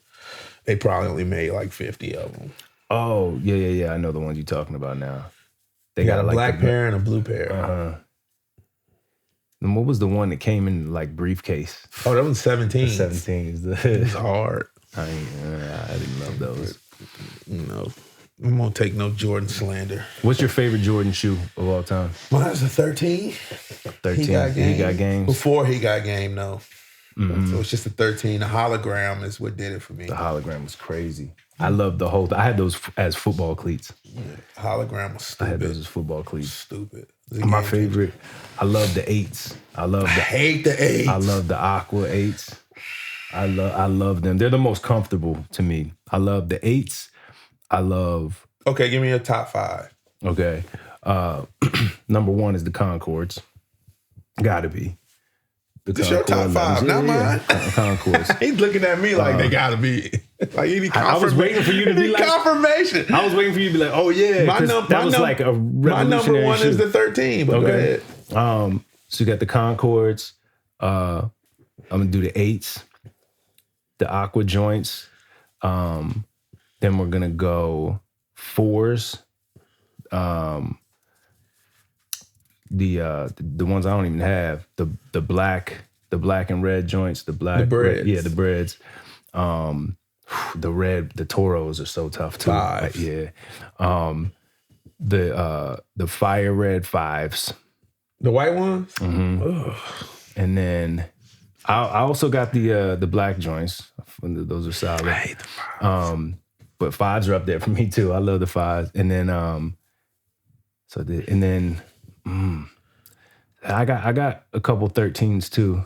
Speaker 5: they probably only made like 50 of them.
Speaker 4: Oh, yeah. I know the ones you're talking about now. They
Speaker 5: They got a
Speaker 4: like
Speaker 5: black
Speaker 4: the-
Speaker 5: pair and a blue pair.
Speaker 4: And what was the one that came in like briefcase?
Speaker 5: Oh, that was 17.
Speaker 4: 17 is
Speaker 5: It's
Speaker 4: the
Speaker 5: hard.
Speaker 4: I didn't love those.
Speaker 5: You know, I'm going to take no Jordan slander.
Speaker 4: What's your favorite Jordan shoe of all time?
Speaker 5: Mine's a 13.
Speaker 4: 13.
Speaker 5: He got game.
Speaker 4: He got games.
Speaker 5: Before he got game, though. So it's just a 13. The hologram is what did it for me.
Speaker 4: The hologram was crazy. I loved the whole. I had those as football cleats.
Speaker 5: Hologram was
Speaker 4: I had
Speaker 5: stupid.
Speaker 4: those as football cleats.
Speaker 5: Stupid.
Speaker 4: My favorite. I love the 8s. I
Speaker 5: hate the 8s.
Speaker 4: I love the Aqua 8s. I love them. They're the most comfortable to me. I love the 8s. I love.
Speaker 5: Okay, give me your top 5.
Speaker 4: Okay. Number 1 is the Concords. Gotta be. The
Speaker 5: This your top 5, not mine.
Speaker 4: Concords.
Speaker 5: He's looking at me like they gotta be. Like he need
Speaker 4: I was waiting for you to be like
Speaker 5: confirmation.
Speaker 4: I was waiting for you to be like, oh yeah, 'cause that was like a
Speaker 5: my number
Speaker 4: revolutionary
Speaker 5: 1 is
Speaker 4: shoe.
Speaker 5: the 13. But go ahead.
Speaker 4: So you got the Concords. I'm gonna do the 8s, the Aqua joints. Then we're gonna go 4s. The ones I don't even have. The black and red joints. The
Speaker 5: breads.
Speaker 4: Yeah, the breads. The Toros are so tough too.
Speaker 5: 5s.
Speaker 4: Yeah. The fire red 5s.
Speaker 5: The white ones?
Speaker 4: And then I also got the black joints. Those are solid.
Speaker 5: I hate the 5s.
Speaker 4: But 5s are up there for me too. I love the 5s. And then I got a couple 13s too.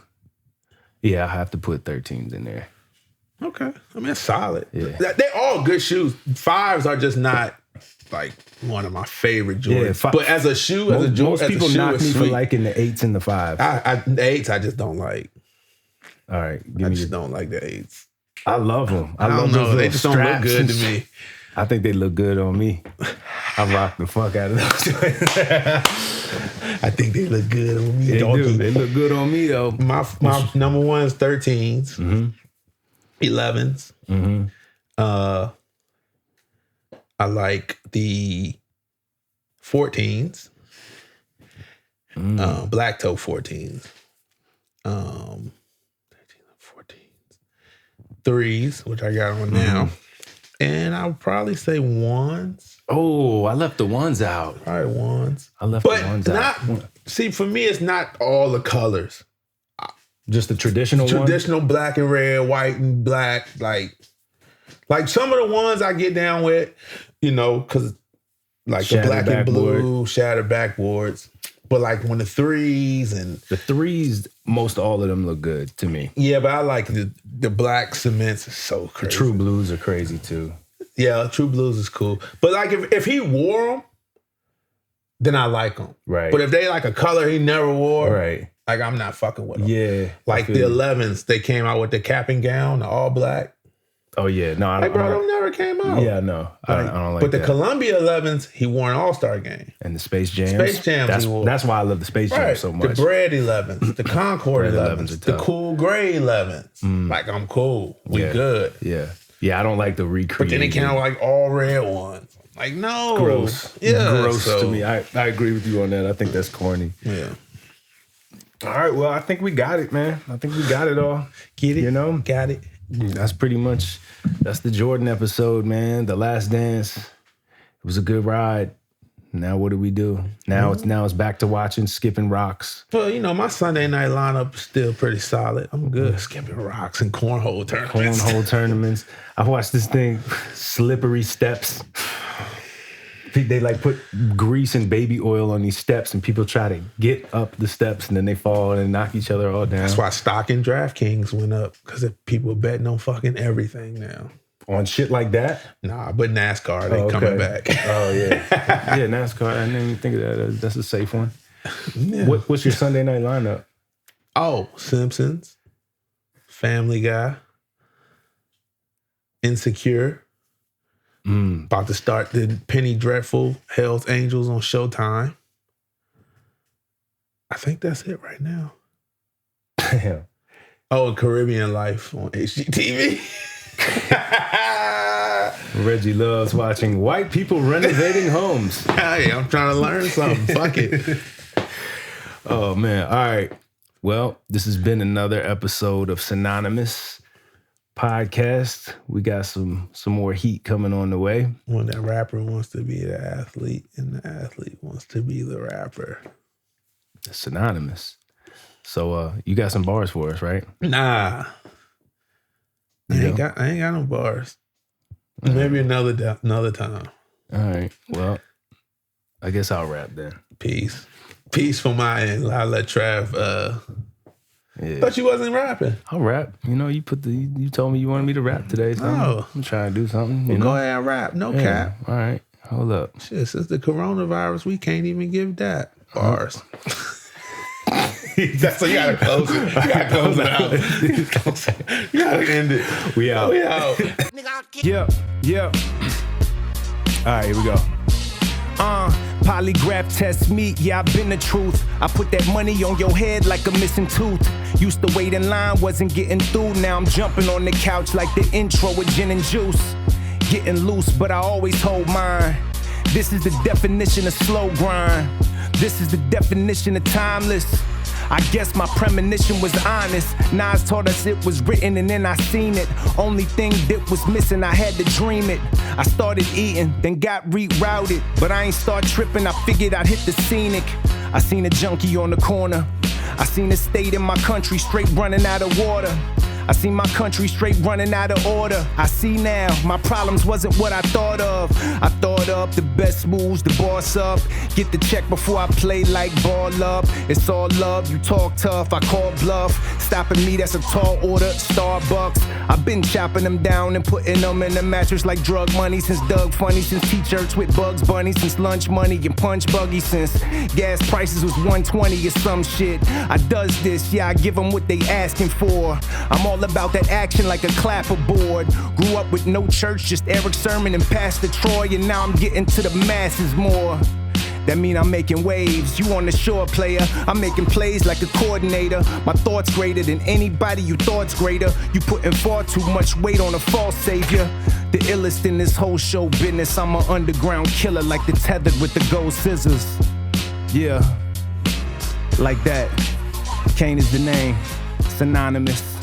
Speaker 4: Yeah, I have to put 13s in there.
Speaker 5: Okay. I mean, it's solid.
Speaker 4: Yeah.
Speaker 5: They're all good shoes. 5s are just not like one of my favorite Jordans.
Speaker 4: Yeah,
Speaker 5: but as a shoe, as a Jordan,
Speaker 4: most people knock me for liking the 8s and the 5s.
Speaker 5: The 8s I just don't like.
Speaker 4: All right,
Speaker 5: I just don't like the 8s.
Speaker 4: I love them.
Speaker 5: I don't know. They just don't look good to me.
Speaker 4: I think they look good on me. I rock the fuck out of those.
Speaker 5: I think they look good on me.
Speaker 4: They do. They look good on me though.
Speaker 5: My number one is 13s, 11s. I like the 14s, black toe 14s. 13 14s, 3s, which I got on now. And I would probably say 1s.
Speaker 4: Oh, I left the 1s out.
Speaker 5: Probably 1s.
Speaker 4: I left the 1s out.
Speaker 5: See, for me, it's not all the colors.
Speaker 4: Just the traditional one?
Speaker 5: Traditional black and red, white and black. Like some of the ones I get down with, you know, because like the black and blue, shattered backboards. But like when the 3s and...
Speaker 4: The 3s, most all of them look good to me.
Speaker 5: Yeah, but I like the black cements is so crazy.
Speaker 4: The true blues are crazy too.
Speaker 5: Yeah, true blues is cool. But like if he wore them, then I like them.
Speaker 4: Right.
Speaker 5: But if they like a color he never wore,
Speaker 4: right,
Speaker 5: like I'm not fucking with them.
Speaker 4: Yeah.
Speaker 5: Like the 11s, they came out with the cap and gown, the all black.
Speaker 4: Oh yeah, no, I don't.
Speaker 5: Like bro, them never came out.
Speaker 4: Yeah, no, I don't like
Speaker 5: but
Speaker 4: that.
Speaker 5: The Columbia 11s, he wore an All-Star game.
Speaker 4: And the Space Jams.
Speaker 5: Space Jams.
Speaker 4: That's why I love the Space Jams so much.
Speaker 5: The Bread 11s, the Concord 11s, the
Speaker 4: tough.
Speaker 5: Cool Gray 11s. Like I'm cool, we good.
Speaker 4: Yeah, yeah. I don't like the recreate.
Speaker 5: But then they came out like all red ones. Like no,
Speaker 4: gross.
Speaker 5: Yeah,
Speaker 4: gross to me. I agree with you on that. I think that's corny.
Speaker 5: Yeah.
Speaker 4: All right, well, I think we got it, man. I think we got it all.
Speaker 5: Get it?
Speaker 4: You know?
Speaker 5: Got it.
Speaker 4: That's pretty much, that's the Jordan episode, man. The Last Dance. It was a good ride. Now what do we do? Now it's back to watching Skipping Rocks.
Speaker 5: Well, you know, my Sunday night lineup is still pretty solid. I'm good. Skipping Rocks and cornhole tournaments.
Speaker 4: I watched this thing, Slippery Steps. They like put grease and baby oil on these steps and people try to get up the steps and then they fall and knock each other all down.
Speaker 5: That's why stock in DraftKings went up, because people betting on fucking everything now.
Speaker 4: On shit like that?
Speaker 5: Nah, but NASCAR, they coming back.
Speaker 4: Oh, yeah. Yeah, NASCAR. I didn't even think of that. That's a safe one.
Speaker 5: Yeah.
Speaker 4: What's your Sunday night lineup?
Speaker 5: Oh, Simpsons, Family Guy, Insecure. About to start the Penny Dreadful, Hell's Angels on Showtime. I think that's it right now.
Speaker 4: Damn.
Speaker 5: Oh, and Caribbean Life on HGTV.
Speaker 4: Reggie loves watching white people renovating homes.
Speaker 5: Hey, I'm trying to learn something. Fuck it.
Speaker 4: Oh, man. All right. Well, this has been another episode of Synonymous podcast. We got some more heat coming on the way.
Speaker 5: When that rapper wants to be the athlete and the athlete wants to be the rapper.
Speaker 4: Synonymous. So you got some bars for us, right?
Speaker 5: Nah. I ain't got no bars. Maybe another time.
Speaker 4: All right. Well, I guess I'll rap then.
Speaker 5: Peace from my end. I'll let Trav
Speaker 4: Yeah.
Speaker 5: Thought you wasn't rapping.
Speaker 4: I'll rap. You know, you told me you wanted me to rap today, so I'm trying to do something.
Speaker 5: Well, go ahead and rap. No cap.
Speaker 4: All right. Hold up.
Speaker 5: Shit, since the coronavirus, we can't even give that bars. That's so you gotta close it. You gotta close it out. You gotta end it.
Speaker 4: We out. Yeah. All right, here we go. Polygraph test me, yeah, I've been the truth. I put that money on your head like a missing tooth. Used to wait in line, wasn't getting through. Now I'm jumping on the couch like the intro with gin and juice. Getting loose, but I always hold mine. This is the definition of slow grind. This is the definition of timeless. I guess my premonition was honest. Nas taught us it was written and then I seen it. Only thing that was missing, I had to dream it. I started eating, then got rerouted. But I ain't start tripping, I figured I'd hit the scenic. I seen a junkie on the corner. I seen a state in my country straight running out of water.
Speaker 7: I see my country straight running out of order. I see now, my problems wasn't what I thought of. I thought up the best moves, the boss up. Get the check before I play like ball up. It's all love, you talk tough, I call bluff. Stopping me, that's a tall order, Starbucks. I've been chopping them down and putting them in the mattress like drug money. Since Doug Funny, since T-shirts with Bugs Bunny, since lunch money and punch buggy, since gas prices was 120 or some shit. I does this, yeah, I give them what they asking for. I'm all about that action like a clapperboard. Grew up with no church, just Eric Sermon and Pastor Troy, and now I'm getting to the masses more. That mean I'm making waves. You on the shore, player. I'm making plays like a coordinator. My thoughts greater than anybody you thought's greater. You putting far too much weight on a false savior. The illest in this whole show business. I'm an underground killer like the tethered with the gold scissors. Yeah, like that. Cane is the name. Synonymous.